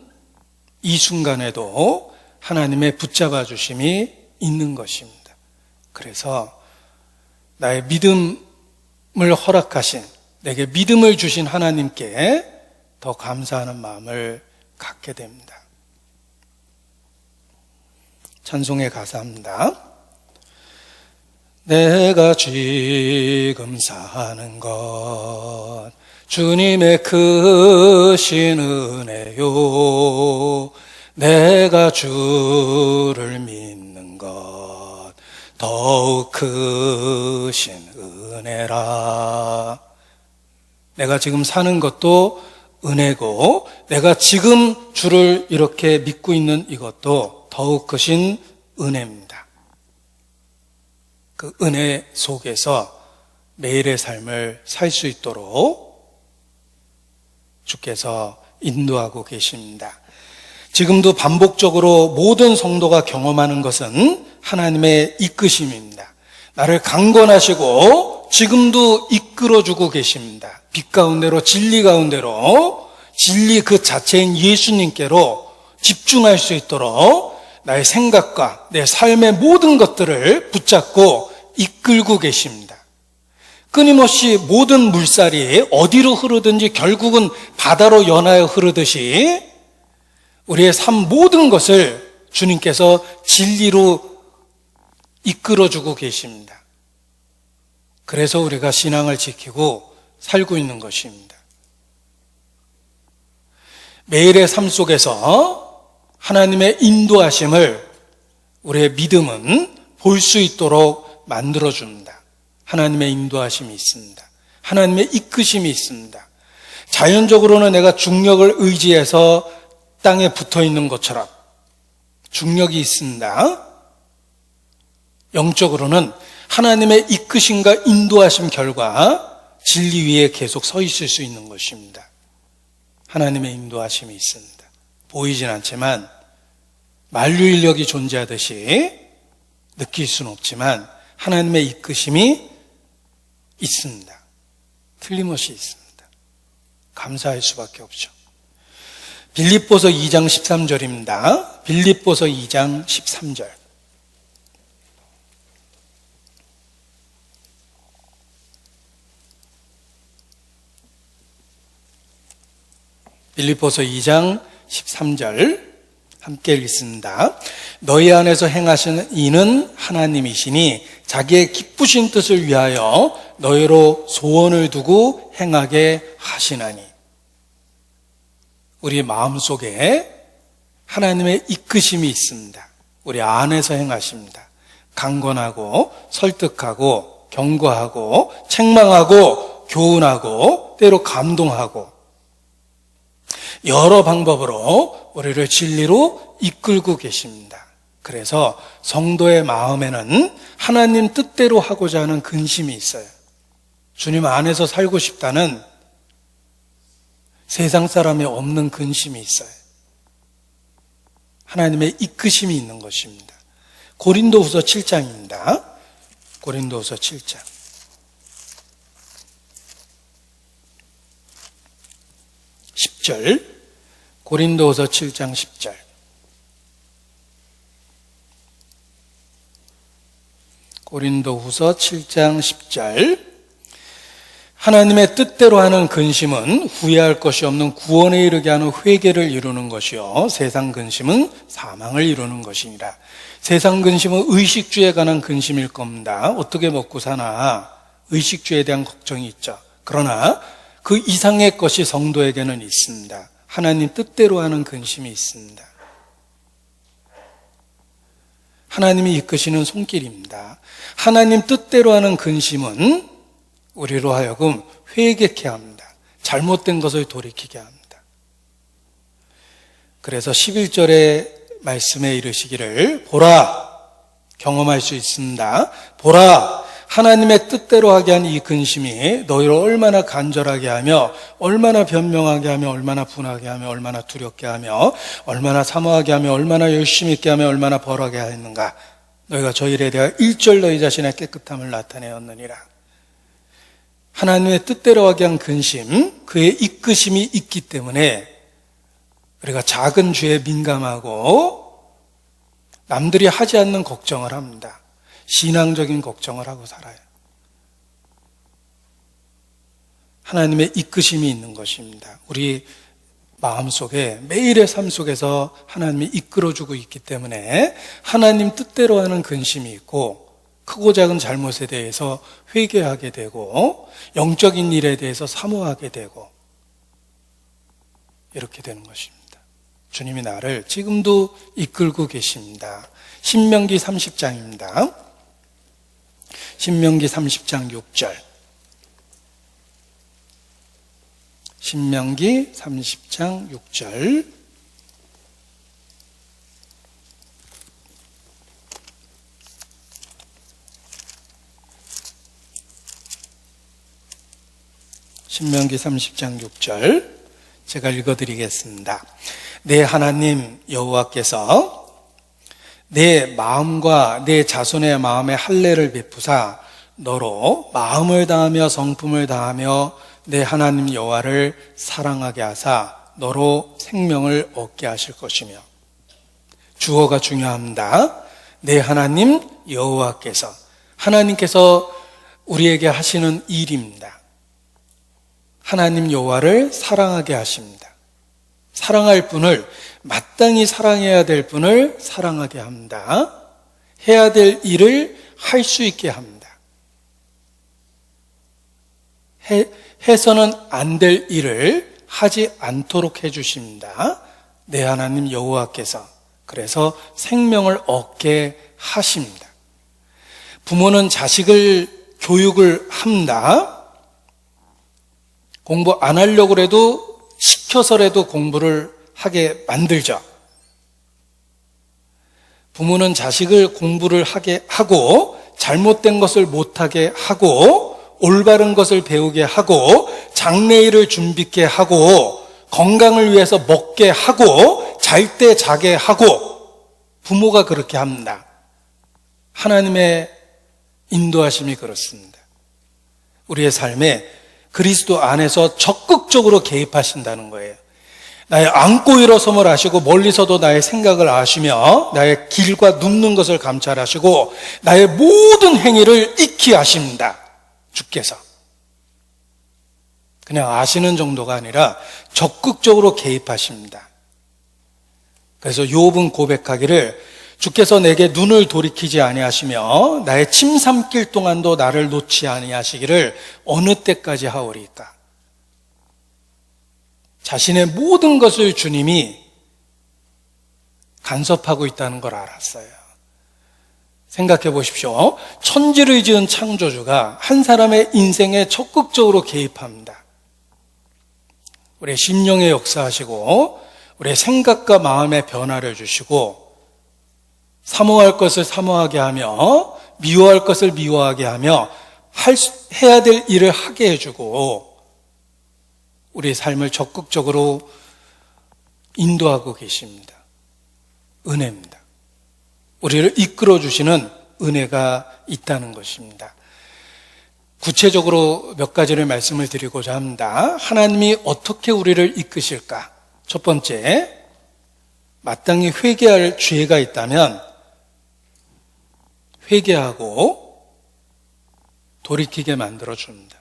이 순간에도 하나님의 붙잡아 주심이 있는 것입니다. 그래서 나의 믿음을 허락하신, 내게 믿음을 주신 하나님께 더 감사하는 마음을 갖게 됩니다. 찬송의 가사입니다. 내가 지금 사는 것 주님의 크신 은혜요, 내가 주를 믿는 것 더욱 크신 은혜라. 내가 지금 사는 것도 은혜고 내가 지금 주를 이렇게 믿고 있는 이것도 더욱 크신 은혜입니다. 그 은혜 속에서 매일의 삶을 살 수 있도록 주께서 인도하고 계십니다. 지금도 반복적으로 모든 성도가 경험하는 것은 하나님의 이끄심입니다. 나를 강권하시고 지금도 이끌어주고 계십니다. 빛 가운데로, 진리 가운데로, 진리 그 자체인 예수님께로 집중할 수 있도록 나의 생각과 내 삶의 모든 것들을 붙잡고 이끌고 계십니다. 끊임없이 모든 물살이 어디로 흐르든지 결국은 바다로 연하여 흐르듯이 우리의 삶 모든 것을 주님께서 진리로 이끌어주고 계십니다. 그래서 우리가 신앙을 지키고 살고 있는 것입니다. 매일의 삶 속에서 하나님의 인도하심을 우리의 믿음은 볼 수 있도록 만들어줍니다. 하나님의 인도하심이 있습니다. 하나님의 이끄심이 있습니다. 자연적으로는 내가 중력을 의지해서 땅에 붙어 있는 것처럼 중력이 있습니다. 영적으로는 하나님의 이끄심과 인도하심 결과 진리 위에 계속 서 있을 수 있는 것입니다. 하나님의 인도하심이 있습니다. 보이진 않지만 만유인력이 존재하듯이 느낄 수는 없지만 하나님의 이끄심이 있습니다. 틀림없이 있습니다. 감사할 수밖에 없죠. 빌립보서 2장 13절입니다. 빌립보서 2장 13절. 빌립보서 2장 13절 함께 읽습니다. 너희 안에서 행하시는 이는 하나님이시니 자기의 기쁘신 뜻을 위하여 너희로 소원을 두고 행하게 하시나니. 우리 마음속에 하나님의 이끄심이 있습니다. 우리 안에서 행하십니다. 강권하고 설득하고 경고하고 책망하고 교훈하고 때로 감동하고 여러 방법으로 우리를 진리로 이끌고 계십니다. 그래서 성도의 마음에는 하나님 뜻대로 하고자 하는 근심이 있어요. 주님 안에서 살고 싶다는 세상 사람이 없는 근심이 있어요. 하나님의 이끄심이 있는 것입니다. 고린도후서 7장입니다. 고린도후서 7장. 고린도후서 7장 10절. 고린도후서 7장 10절. 하나님의 뜻대로 하는 근심은 후회할 것이 없는 구원에 이르게 하는 회개를 이루는 것이요 세상 근심은 사망을 이루는 것이니라. 세상 근심은 의식주에 관한 근심일 겁니다. 어떻게 먹고 사나 의식주에 대한 걱정이 있죠. 그러나 그 이상의 것이 성도에게는 있습니다. 하나님 뜻대로 하는 근심이 있습니다. 하나님이 이끄시는 손길입니다. 하나님 뜻대로 하는 근심은 우리로 하여금 회개케 합니다. 잘못된 것을 돌이키게 합니다. 그래서 11절의 말씀에 이르시기를 보라, 경험할 수 있습니다. 보라, 하나님의 뜻대로 하게 한 이 근심이 너희를 얼마나 간절하게 하며 얼마나 변명하게 하며 얼마나 분하게 하며 얼마나 두렵게 하며 얼마나 사모하게 하며 얼마나 열심히 있게 하며 얼마나 벌하게 하였는가. 너희가 저 일에 대하여 일절 너희 자신의 깨끗함을 나타내었느니라. 하나님의 뜻대로 하게 한 근심, 그의 이끄심이 있기 때문에 우리가 작은 죄에 민감하고 남들이 하지 않는 걱정을 합니다. 신앙적인 걱정을 하고 살아요. 하나님의 이끄심이 있는 것입니다. 우리 마음속에 매일의 삶 속에서 하나님이 이끌어주고 있기 때문에 하나님 뜻대로 하는 근심이 있고 크고 작은 잘못에 대해서 회개하게 되고 영적인 일에 대해서 사모하게 되고 이렇게 되는 것입니다. 주님이 나를 지금도 이끌고 계십니다. 신명기 30장입니다. 신명기 30장 6절. 신명기 30장 6절. 신명기 30장 6절 제가 읽어드리겠습니다. 내 하나님 여호와께서 내 마음과 내 자손의 마음에 할례를 베푸사 너로 마음을 다하며 성품을 다하며 내 하나님 여호와를 사랑하게 하사 너로 생명을 얻게 하실 것이며. 주어가 중요합니다. 내 하나님 여호와께서, 하나님께서 우리에게 하시는 일입니다. 하나님 여호와를 사랑하게 하십니다. 사랑할 분을, 마땅히 사랑해야 될 분을 사랑하게 합니다. 해야 될 일을 할 수 있게 합니다. 해서는 안 될 일을 하지 않도록 해주십니다. 내 하나님 여호와께서. 그래서 생명을 얻게 하십니다. 부모는 자식을 교육을 합니다. 공부 안 하려고 해도 시켜서라도 공부를 하게 만들죠. 부모는 자식을 공부를 하게 하고 잘못된 것을 못하게 하고 올바른 것을 배우게 하고 장래일을 준비케 하고 건강을 위해서 먹게 하고 잘 때 자게 하고 부모가 그렇게 합니다. 하나님의 인도하심이 그렇습니다. 우리의 삶에 그리스도 안에서 적극적으로 개입하신다는 거예요. 나의 앉고 일어섬을 아시고 멀리서도 나의 생각을 아시며 나의 길과 눕는 것을 감찰하시고 나의 모든 행위를 익히 아십니다. 주께서. 그냥 아시는 정도가 아니라 적극적으로 개입하십니다. 그래서 욥은 고백하기를 주께서 내게 눈을 돌이키지 아니하시며 나의 침 삼킬 동안도 나를 놓지 아니하시기를 어느 때까지 하오리까. 자신의 모든 것을 주님이 간섭하고 있다는 걸 알았어요. 생각해 보십시오. 천지를 지은 창조주가 한 사람의 인생에 적극적으로 개입합니다. 우리의 심령에 역사하시고 우리의 생각과 마음의 변화를 주시고 사모할 것을 사모하게 하며 미워할 것을 미워하게 하며 해야 될 일을 하게 해주고 우리의 삶을 적극적으로 인도하고 계십니다. 은혜입니다. 우리를 이끌어 주시는 은혜가 있다는 것입니다. 구체적으로 몇 가지를 말씀을 드리고자 합니다. 하나님이 어떻게 우리를 이끄실까? 첫 번째, 마땅히 회개할 죄가 있다면 회개하고 돌이키게 만들어줍니다.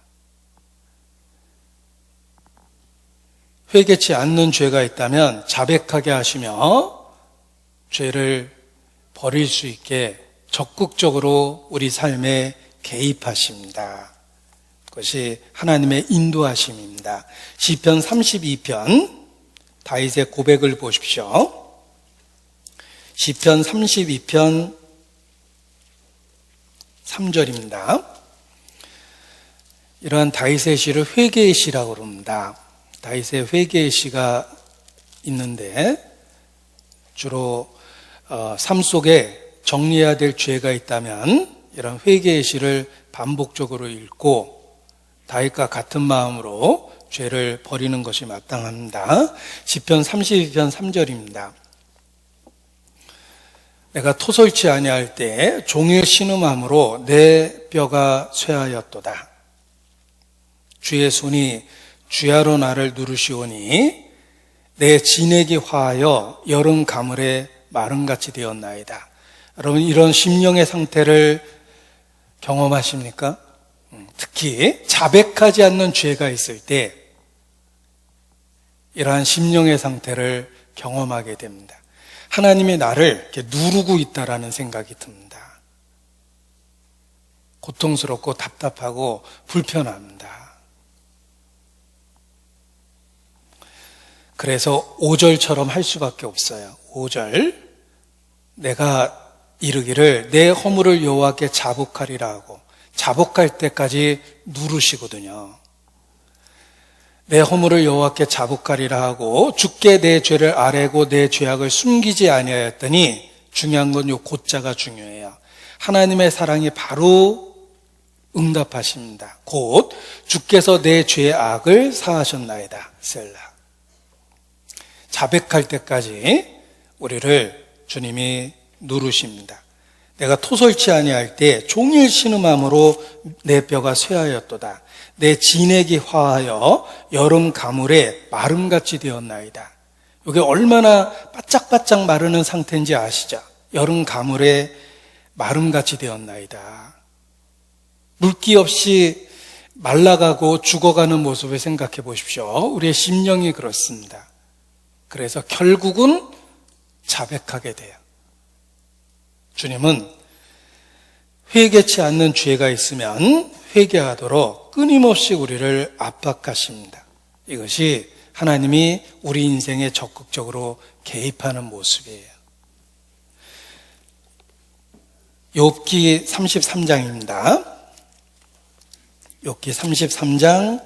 회개치 않는 죄가 있다면 자백하게 하시며 죄를 버릴 수 있게 적극적으로 우리 삶에 개입하십니다. 그것이 하나님의 인도하심입니다. 시편 32편 다윗의 고백을 보십시오. 시편 32편 3절입니다. 이러한 다윗의 시를 회개의 시라고 그럽니다. 다윗의 회개의 시가 있는데 주로 삶 속에 정리해야 될 죄가 있다면 이런 회개의 시를 반복적으로 읽고 다윗과 같은 마음으로 죄를 버리는 것이 마땅합니다. 시편 32편 3절입니다. 내가 토설치 아니할 때 종일 신음함으로 내 뼈가 쇠하였도다. 주의 손이 주야로 나를 누르시오니 내 진액이 화하여 여름 가물에 마름같이 되었나이다. 여러분, 이런 심령의 상태를 경험하십니까? 특히 자백하지 않는 죄가 있을 때 이러한 심령의 상태를 경험하게 됩니다. 하나님이 나를 이렇게 누르고 있다라는 생각이 듭니다. 고통스럽고 답답하고 불편합니다. 그래서 5절처럼 할 수밖에 없어요. 5절, 내가 이르기를 내 허물을 여호와께 자복하리라 하고, 자복할 때까지 누르시거든요. 내 허물을 여호와께 자복하리라 하고 주께 내 죄를 아뢰고 내 죄악을 숨기지 아니하였더니, 중요한 건 요 곧자가 중요해요. 하나님의 사랑이 바로 응답하십니다. 곧 주께서 내 죄의 악을 사하셨나이다. 셀라. 자백할 때까지 우리를 주님이 누르십니다. 내가 토설치 아니할 때 종일 신음함으로 내 뼈가 쇠하였도다. 내 진액이 화하여 여름 가물에 마름같이 되었나이다. 이게 얼마나 바짝바짝 마르는 상태인지 아시죠? 여름 가물에 마름같이 되었나이다. 물기 없이 말라가고 죽어가는 모습을 생각해 보십시오. 우리의 심령이 그렇습니다. 그래서 결국은 자백하게 돼요. 주님은 회개치 않는 죄가 있으면 회개하도록 끊임없이 우리를 압박하십니다. 이것이 하나님이 우리 인생에 적극적으로 개입하는 모습이에요. 욥기 33장입니다. 욥기 33장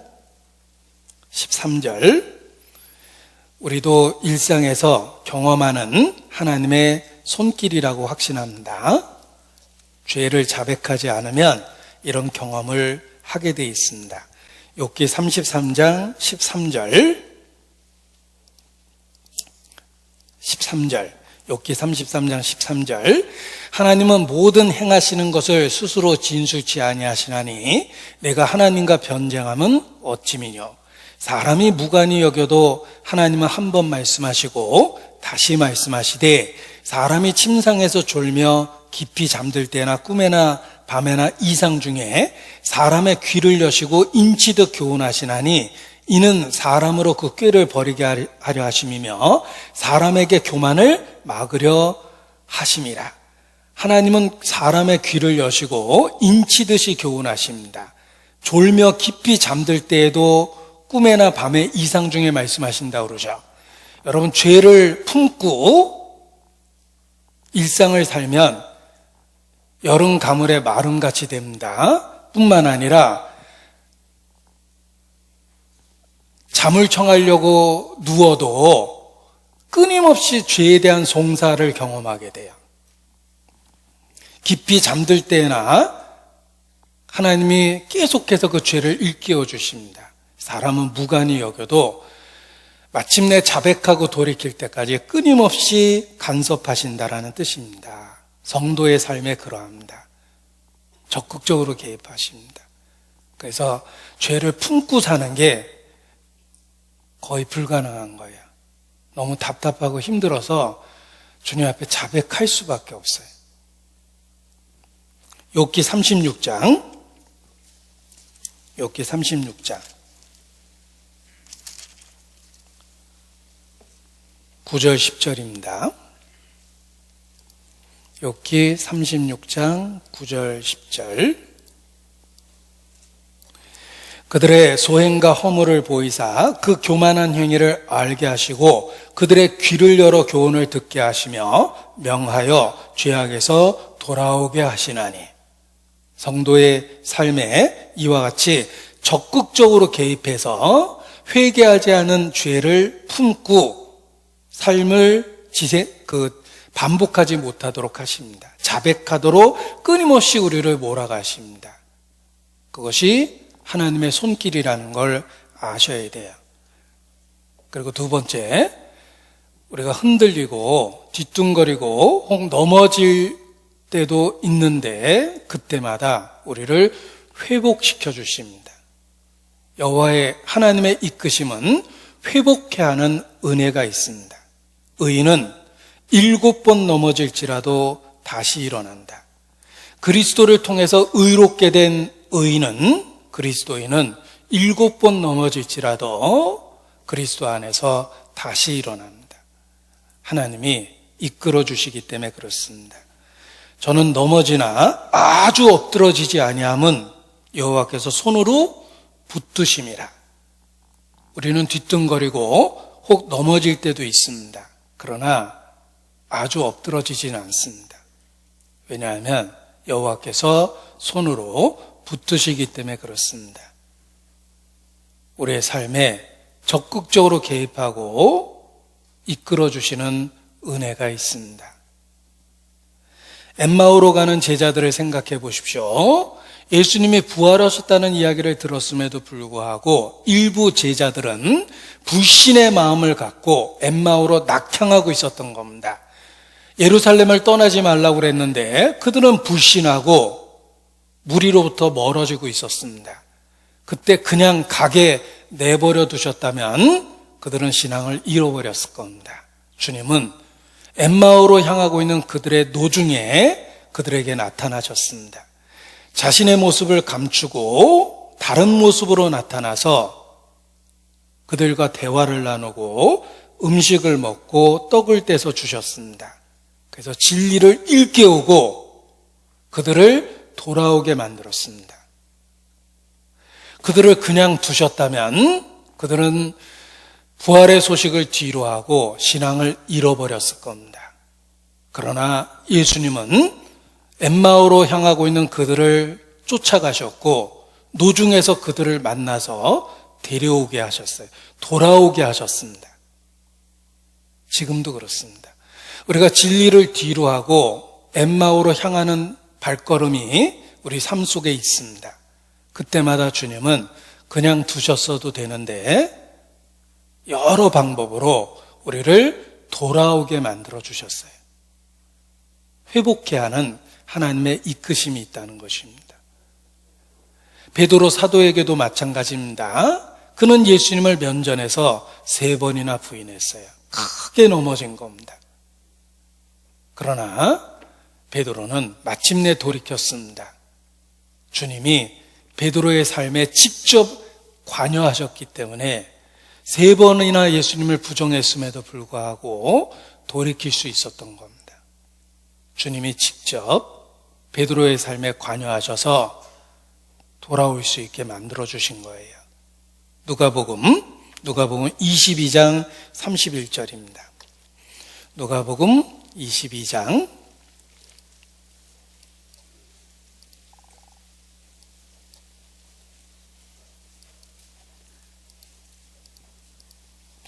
13절. 우리도 일상에서 경험하는 하나님의 손길이라고 확신합니다. 죄를 자백하지 않으면 이런 경험을 하게 되어 있습니다. 욥기 33장 13절. 욥기 33장 13절. 하나님은 모든 행하시는 것을 스스로 진술치 아니하시나니 내가 하나님과 변쟁함은 어찌미뇨. 사람이 무관히 여겨도 하나님은 한 번 말씀하시고 다시 말씀하시되, 사람이 침상에서 졸며 깊이 잠들 때나 꿈에나 밤에나 이상 중에 사람의 귀를 여시고 인치듯 교훈하시나니 이는 사람으로 그 꾀를 버리게 하려 하심이며 사람에게 교만을 막으려 하심이라. 하나님은 사람의 귀를 여시고 인치듯이 교훈하십니다. 졸며 깊이 잠들 때에도 꿈에나 밤에 이상 중에 말씀하신다고 그러죠. 여러분, 죄를 품고 일상을 살면 여름 가물의 마름같이 됩니다. 뿐만 아니라 잠을 청하려고 누워도 끊임없이 죄에 대한 송사를 경험하게 돼요. 깊이 잠들 때나 하나님이 계속해서 그 죄를 일깨워 주십니다. 사람은 무관히 여겨도 마침내 자백하고 돌이킬 때까지 끊임없이 간섭하신다라는 뜻입니다. 성도의 삶에 그러합니다. 적극적으로 개입하십니다. 그래서 죄를 품고 사는 게 거의 불가능한 거예요. 너무 답답하고 힘들어서 주님 앞에 자백할 수밖에 없어요. 욥기 36장 9절 10절입니다. 욥기 36장 9절 10절. 그들의 소행과 허물을 보이사 그 교만한 행위를 알게 하시고 그들의 귀를 열어 교훈을 듣게 하시며 명하여 죄악에서 돌아오게 하시나니. 성도의 삶에 이와 같이 적극적으로 개입해서 회개하지 않은 죄를 품고 삶을 반복하지 못하도록 하십니다. 자백하도록 끊임없이 우리를 몰아가십니다. 그것이 하나님의 손길이라는 걸 아셔야 돼요. 그리고 두 번째, 우리가 흔들리고 뒤뚱거리고 혹 넘어질 때도 있는데 그때마다 우리를 회복시켜 주십니다. 여호와의 하나님의 이끄심은 회복해 하는 은혜가 있습니다. 의인은 7번 넘어질지라도 다시 일어난다. 그리스도를 통해서 의롭게 된 그리스도인은 7번 넘어질지라도 그리스도 안에서 다시 일어납니다. 하나님이 이끌어 주시기 때문에 그렇습니다. 저는 넘어지나 아주 엎드러지지 아니함은 여호와께서 손으로 붙드심이라. 우리는 뒤뚱거리고 혹 넘어질 때도 있습니다. 그러나 아주 엎드러지지는 않습니다. 왜냐하면 여호와께서 손으로 붙드시기 때문에 그렇습니다. 우리의 삶에 적극적으로 개입하고 이끌어 주시는 은혜가 있습니다. 엠마오로 가는 제자들을 생각해 보십시오. 예수님이 부활하셨다는 이야기를 들었음에도 불구하고 일부 제자들은 불신의 마음을 갖고 엠마오로 낙향하고 있었던 겁니다. 예루살렘을 떠나지 말라고 그랬는데 그들은 불신하고 무리로부터 멀어지고 있었습니다. 그때 그냥 가게 내버려 두셨다면 그들은 신앙을 잃어버렸을 겁니다. 주님은 엠마오로 향하고 있는 그들의 노중에 그들에게 나타나셨습니다. 자신의 모습을 감추고 다른 모습으로 나타나서 그들과 대화를 나누고 음식을 먹고 떡을 떼서 주셨습니다. 그래서 진리를 일깨우고 그들을 돌아오게 만들었습니다. 그들을 그냥 두셨다면 그들은 부활의 소식을 뒤로하고 신앙을 잃어버렸을 겁니다. 그러나 예수님은 엠마오로 향하고 있는 그들을 쫓아가셨고 노중에서 그들을 만나서 데려오게 하셨어요. 돌아오게 하셨습니다. 지금도 그렇습니다. 우리가 진리를 뒤로하고 엠마오로 향하는 발걸음이 우리 삶 속에 있습니다. 그때마다 주님은 그냥 두셨어도 되는데 여러 방법으로 우리를 돌아오게 만들어 주셨어요. 회복케 하는 하나님의 이끄심이 있다는 것입니다. 베드로 사도에게도 마찬가지입니다. 그는 예수님을 면전에서 3번이나 부인했어요. 크게 넘어진 겁니다. 그러나 베드로는 마침내 돌이켰습니다. 주님이 베드로의 삶에 직접 관여하셨기 때문에 3번이나 예수님을 부정했음에도 불구하고 돌이킬 수 있었던 겁니다. 주님이 직접 베드로의 삶에 관여하셔서 돌아올 수 있게 만들어주신 거예요. 누가복음 22장 31절입니다. 누가복음 22장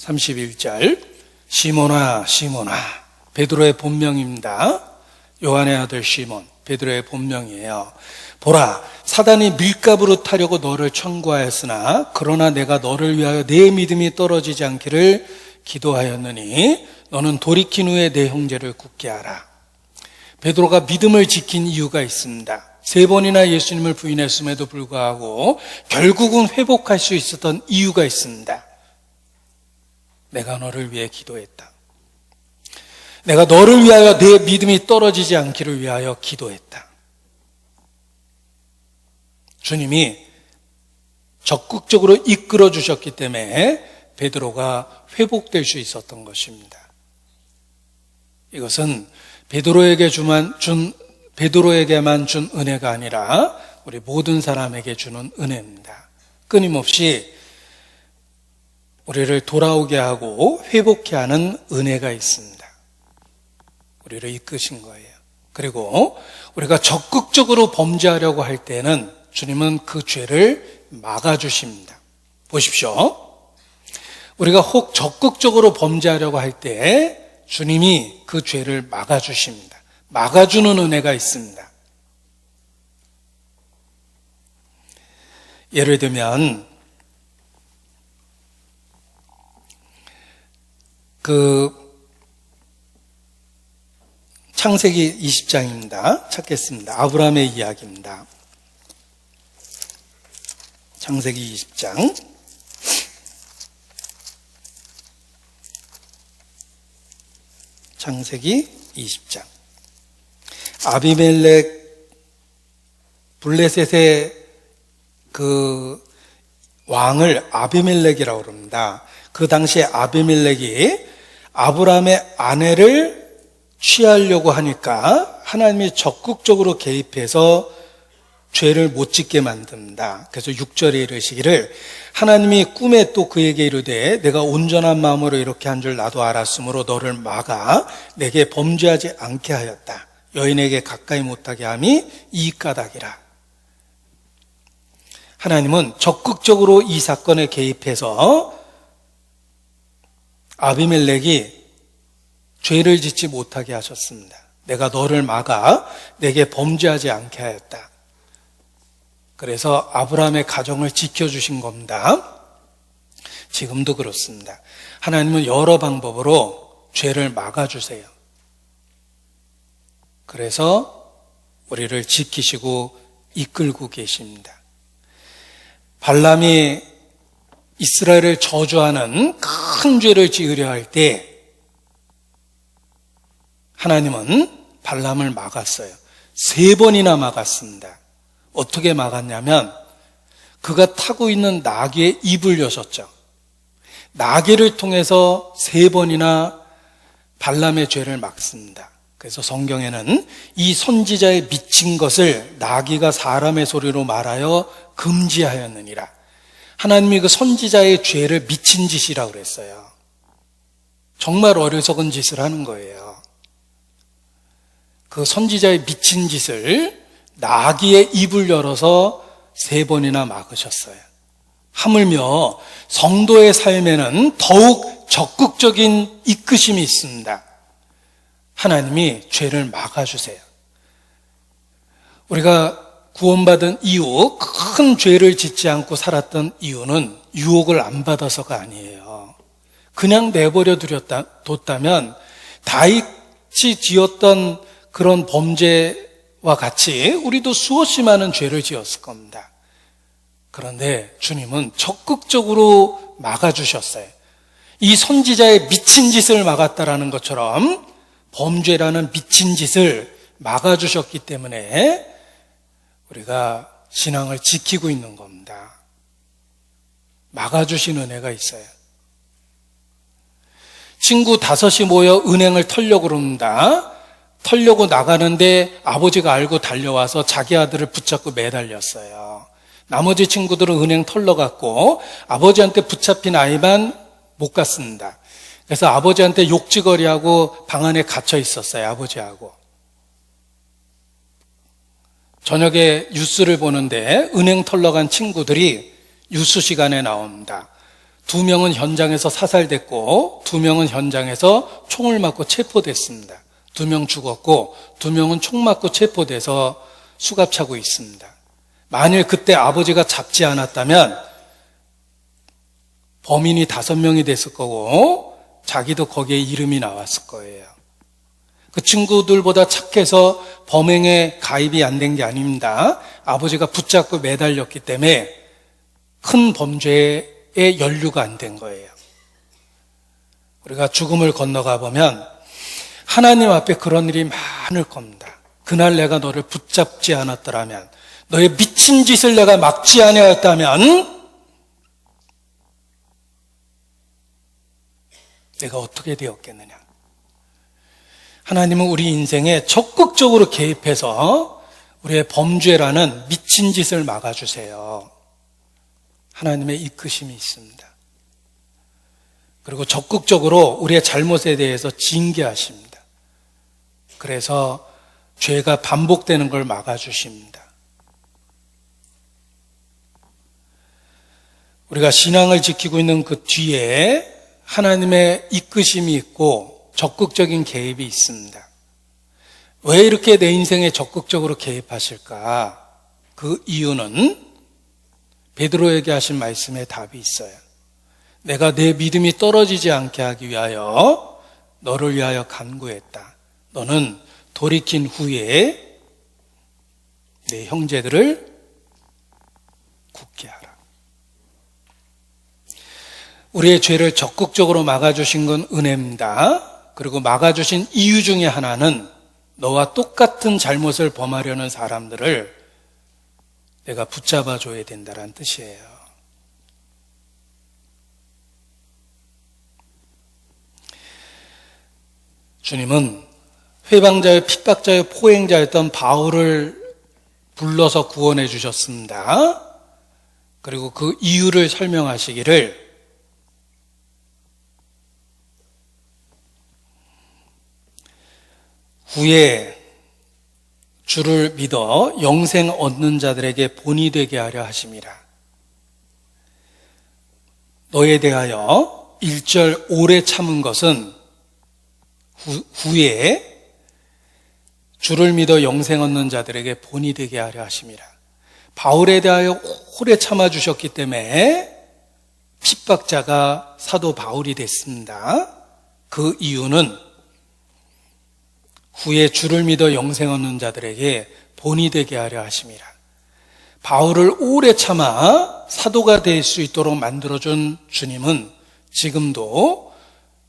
31절 시몬아 시몬아, 베드로의 본명입니다. 요한의 아들 시몬, 베드로의 본명이에요. 보라, 사단이 밀가부로 타려고 너를 청구하였으나 그러나 내가 너를 위하여 내 믿음이 떨어지지 않기를 기도하였느니 너는 돌이킨 후에 내 형제를 굳게 하라. 베드로가 믿음을 지킨 이유가 있습니다. 3번이나 예수님을 부인했음에도 불구하고 결국은 회복할 수 있었던 이유가 있습니다. 내가 너를 위해 기도했다. 내가 너를 위하여 내 믿음이 떨어지지 않기를 위하여 기도했다. 주님이 적극적으로 이끌어 주셨기 때문에 베드로가 회복될 수 있었던 것입니다. 이것은 베드로에게만 준 은혜가 아니라 우리 모든 사람에게 주는 은혜입니다. 끊임없이 우리를 돌아오게 하고 회복케 하는 은혜가 있습니다. 우리를 이끄신 거예요. 그리고 우리가 적극적으로 범죄하려고 할 때는 주님은 그 죄를 막아주십니다. 보십시오. 우리가 혹 적극적으로 범죄하려고 할 때 주님이 그 죄를 막아주십니다. 막아주는 은혜가 있습니다. 예를 들면 창세기 20장입니다. 찾겠습니다. 아브라함의 이야기입니다. 창세기 20장. 창세기 20장. 아비멜렉, 블레셋의 그 왕을 아비멜렉이라고 그럽니다. 그 당시에 아비멜렉이 아브라함의 아내를 취하려고 하니까 하나님이 적극적으로 개입해서 죄를 못 짓게 만듭니다. 그래서 6절에 이르시기를 하나님이 꿈에 또 그에게 이르되 내가 온전한 마음으로 이렇게 한 줄 나도 알았으므로 너를 막아 내게 범죄하지 않게 하였다. 여인에게 가까이 못하게 함이 이 까닭이라. 하나님은 적극적으로 이 사건에 개입해서 아비멜렉이 죄를 짓지 못하게 하셨습니다. 내가 너를 막아 내게 범죄하지 않게 하였다. 그래서 아브라함의 가정을 지켜주신 겁니다. 지금도 그렇습니다. 하나님은 여러 방법으로 죄를 막아주세요. 그래서 우리를 지키시고 이끌고 계십니다. 발람이 이스라엘을 저주하는 큰 죄를 지으려 할 때 하나님은 발람을 막았어요. 3번이나 막았습니다. 어떻게 막았냐면 그가 타고 있는 나귀의 입을 여셨죠. 나귀를 통해서 3번이나 발람의 죄를 막습니다. 그래서 성경에는 이 선지자의 미친 것을 나귀가 사람의 소리로 말하여 금지하였느니라. 하나님이 그 선지자의 죄를 미친 짓이라고 그랬어요. 정말 어리석은 짓을 하는 거예요. 그 선지자의 미친 짓을 나귀의 입을 열어서 3번이나 막으셨어요. 하물며 성도의 삶에는 더욱 적극적인 이끄심이 있습니다. 하나님이 죄를 막아주세요. 우리가 구원받은 이후 큰 죄를 짓지 않고 살았던 이유는 유혹을 안 받아서가 아니에요. 그냥 내버려 뒀다면 다윗이 지었던 그런 범죄와 같이 우리도 수없이 많은 죄를 지었을 겁니다. 그런데 주님은 적극적으로 막아주셨어요. 이 선지자의 미친 짓을 막았다라는 것처럼 범죄라는 미친 짓을 막아주셨기 때문에 우리가 신앙을 지키고 있는 겁니다. 막아주신 은혜가 있어요. 친구 5이 모여 은행을 털려고 그럽니다. 털려고 나가는데 아버지가 알고 달려와서 자기 아들을 붙잡고 매달렸어요. 나머지 친구들은 은행 털러 갔고 아버지한테 붙잡힌 아이만 못 갔습니다. 그래서 아버지한테 욕지거리하고 방 안에 갇혀 있었어요. 아버지하고. 저녁에 뉴스를 보는데 은행 털러 간 친구들이 뉴스 시간에 나옵니다. 2명은 현장에서 사살됐고 2명은 현장에서 총을 맞고 체포됐습니다. 2명 죽었고 2명은 총 맞고 체포돼서 수갑 차고 있습니다. 만일 그때 아버지가 잡지 않았다면 범인이 5명이 됐을 거고 자기도 거기에 이름이 나왔을 거예요. 그 친구들보다 착해서 범행에 가입이 안 된 게 아닙니다. 아버지가 붙잡고 매달렸기 때문에 큰 범죄에 연루가 안 된 거예요. 우리가 죽음을 건너가 보면 하나님 앞에 그런 일이 많을 겁니다. 그날 내가 너를 붙잡지 않았더라면, 너의 미친 짓을 내가 막지 아니하였다면 내가 어떻게 되었겠느냐. 하나님은 우리 인생에 적극적으로 개입해서 우리의 범죄라는 미친 짓을 막아주세요. 하나님의 이끄심이 있습니다. 그리고 적극적으로 우리의 잘못에 대해서 징계하십니다. 그래서 죄가 반복되는 걸 막아주십니다. 우리가 신앙을 지키고 있는 그 뒤에 하나님의 이끄심이 있고 적극적인 개입이 있습니다. 왜 이렇게 내 인생에 적극적으로 개입하실까? 그 이유는 베드로에게 하신 말씀에 답이 있어요. 내가 내 믿음이 떨어지지 않게 하기 위하여 너를 위하여 간구했다. 너는 돌이킨 후에 내 형제들을 굳게 하라. 우리의 죄를 적극적으로 막아주신 건 은혜입니다. 그리고 막아주신 이유 중에 하나는 너와 똑같은 잘못을 범하려는 사람들을 내가 붙잡아줘야 된다는 뜻이에요. 주님은 회방자요, 핍박자요, 포행자였던 바울을 불러서 구원해 주셨습니다. 그리고 그 이유를 설명하시기를 후에 주를 믿어 영생 얻는 자들에게 본이 되게 하려 하심이라. 너에 대하여 1절 오래 참은 것은 후에 주를 믿어 영생 얻는 자들에게 본이 되게 하려 하심이라. 바울에 대하여 오래 참아주셨기 때문에 핍박자가 사도 바울이 됐습니다. 그 이유는 후에 주를 믿어 영생 얻는 자들에게 본이 되게 하려 하심이라. 바울을 오래 참아 사도가 될 수 있도록 만들어준 주님은 지금도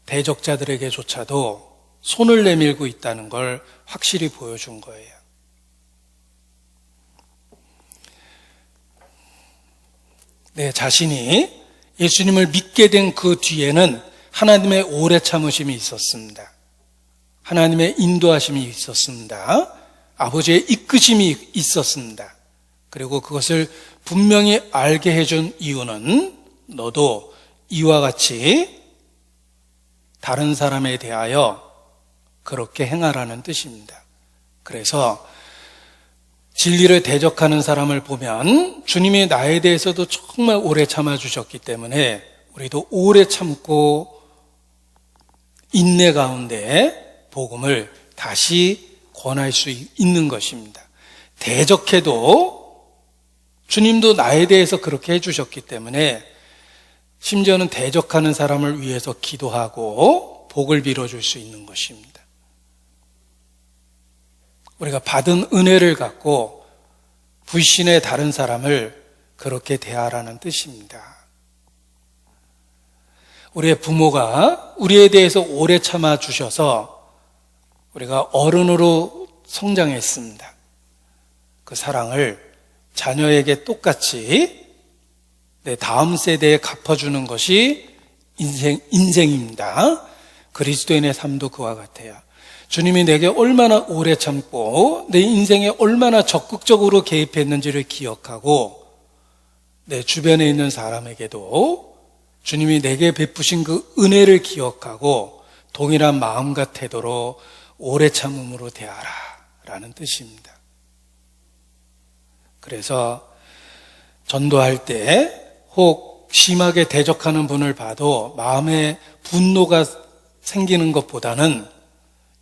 대적자들에게조차도 손을 내밀고 있다는 걸 확실히 보여준 거예요. 내 자신이 예수님을 믿게 된 그 뒤에는 하나님의 오래 참으심이 있었습니다. 하나님의 인도하심이 있었습니다. 아버지의 이끄심이 있었습니다. 그리고 그것을 분명히 알게 해준 이유는 너도 이와 같이 다른 사람에 대하여 그렇게 행하라는 뜻입니다. 그래서 진리를 대적하는 사람을 보면 주님이 나에 대해서도 정말 오래 참아주셨기 때문에 우리도 오래 참고 인내 가운데 복음을 다시 권할 수 있는 것입니다. 대적해도 주님도 나에 대해서 그렇게 해주셨기 때문에 심지어는 대적하는 사람을 위해서 기도하고 복을 빌어줄 수 있는 것입니다. 우리가 받은 은혜를 갖고 불신의 다른 사람을 그렇게 대하라는 뜻입니다. 우리의 부모가 우리에 대해서 오래 참아주셔서 우리가 어른으로 성장했습니다. 그 사랑을 자녀에게 똑같이 내 다음 세대에 갚아주는 것이 인생입니다. 그리스도인의 삶도 그와 같아요. 주님이 내게 얼마나 오래 참고 내 인생에 얼마나 적극적으로 개입했는지를 기억하고 내 주변에 있는 사람에게도 주님이 내게 베푸신 그 은혜를 기억하고 동일한 마음과 태도로 오래 참음으로 대하라 라는 뜻입니다. 그래서 전도할 때 혹 심하게 대적하는 분을 봐도 마음에 분노가 생기는 것보다는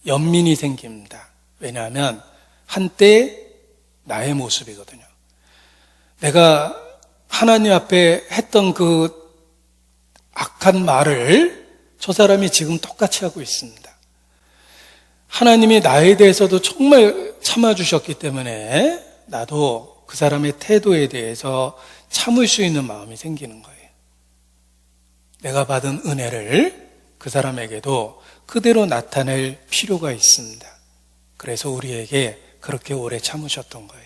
연민이 생깁니다. 왜냐하면 한때 나의 모습이거든요. 내가 하나님 앞에 했던 그 악한 말을 저 사람이 지금 똑같이 하고 있습니다. 하나님이 나에 대해서도 정말 참아주셨기 때문에 나도 그 사람의 태도에 대해서 참을 수 있는 마음이 생기는 거예요. 내가 받은 은혜를 그 사람에게도 그대로 나타낼 필요가 있습니다. 그래서 우리에게 그렇게 오래 참으셨던 거예요.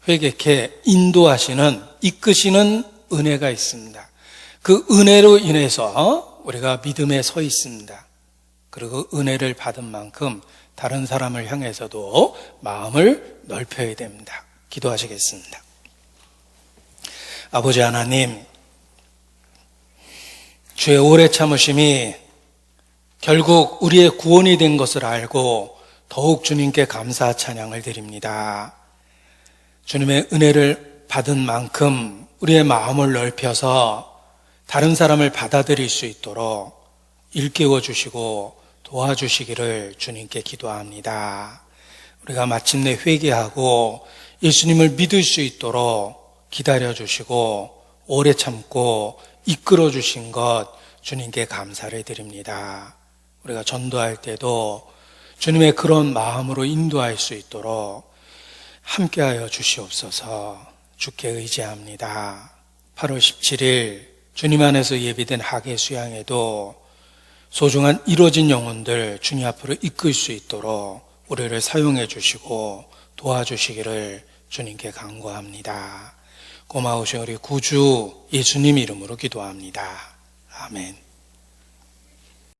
회개케 인도하시는, 이끄시는 은혜가 있습니다. 그 은혜로 인해서 우리가 믿음에 서 있습니다. 그리고 은혜를 받은 만큼 다른 사람을 향해서도 마음을 넓혀야 됩니다. 기도하시겠습니다. 아버지 하나님, 주의 오래 참으심이 결국 우리의 구원이 된 것을 알고 더욱 주님께 감사 찬양을 드립니다. 주님의 은혜를 받은 만큼 우리의 마음을 넓혀서 다른 사람을 받아들일 수 있도록 일깨워 주시고 도와주시기를 주님께 기도합니다. 우리가 마침내 회개하고 예수님을 믿을 수 있도록 기다려주시고 오래 참고 이끌어 주신 것 주님께 감사를 드립니다. 우리가 전도할 때도 주님의 그런 마음으로 인도할 수 있도록 함께하여 주시옵소서. 주께 의지합니다. 8월 17일 주님 안에서 예비된 학예 수양에도 소중한 이루어진 영혼들 주님 앞으로 이끌 수 있도록 우리를 사용해 주시고 도와주시기를 주님께 간구합니다. 고마우신 우리 구주 예수님 이름으로 기도합니다. 아멘.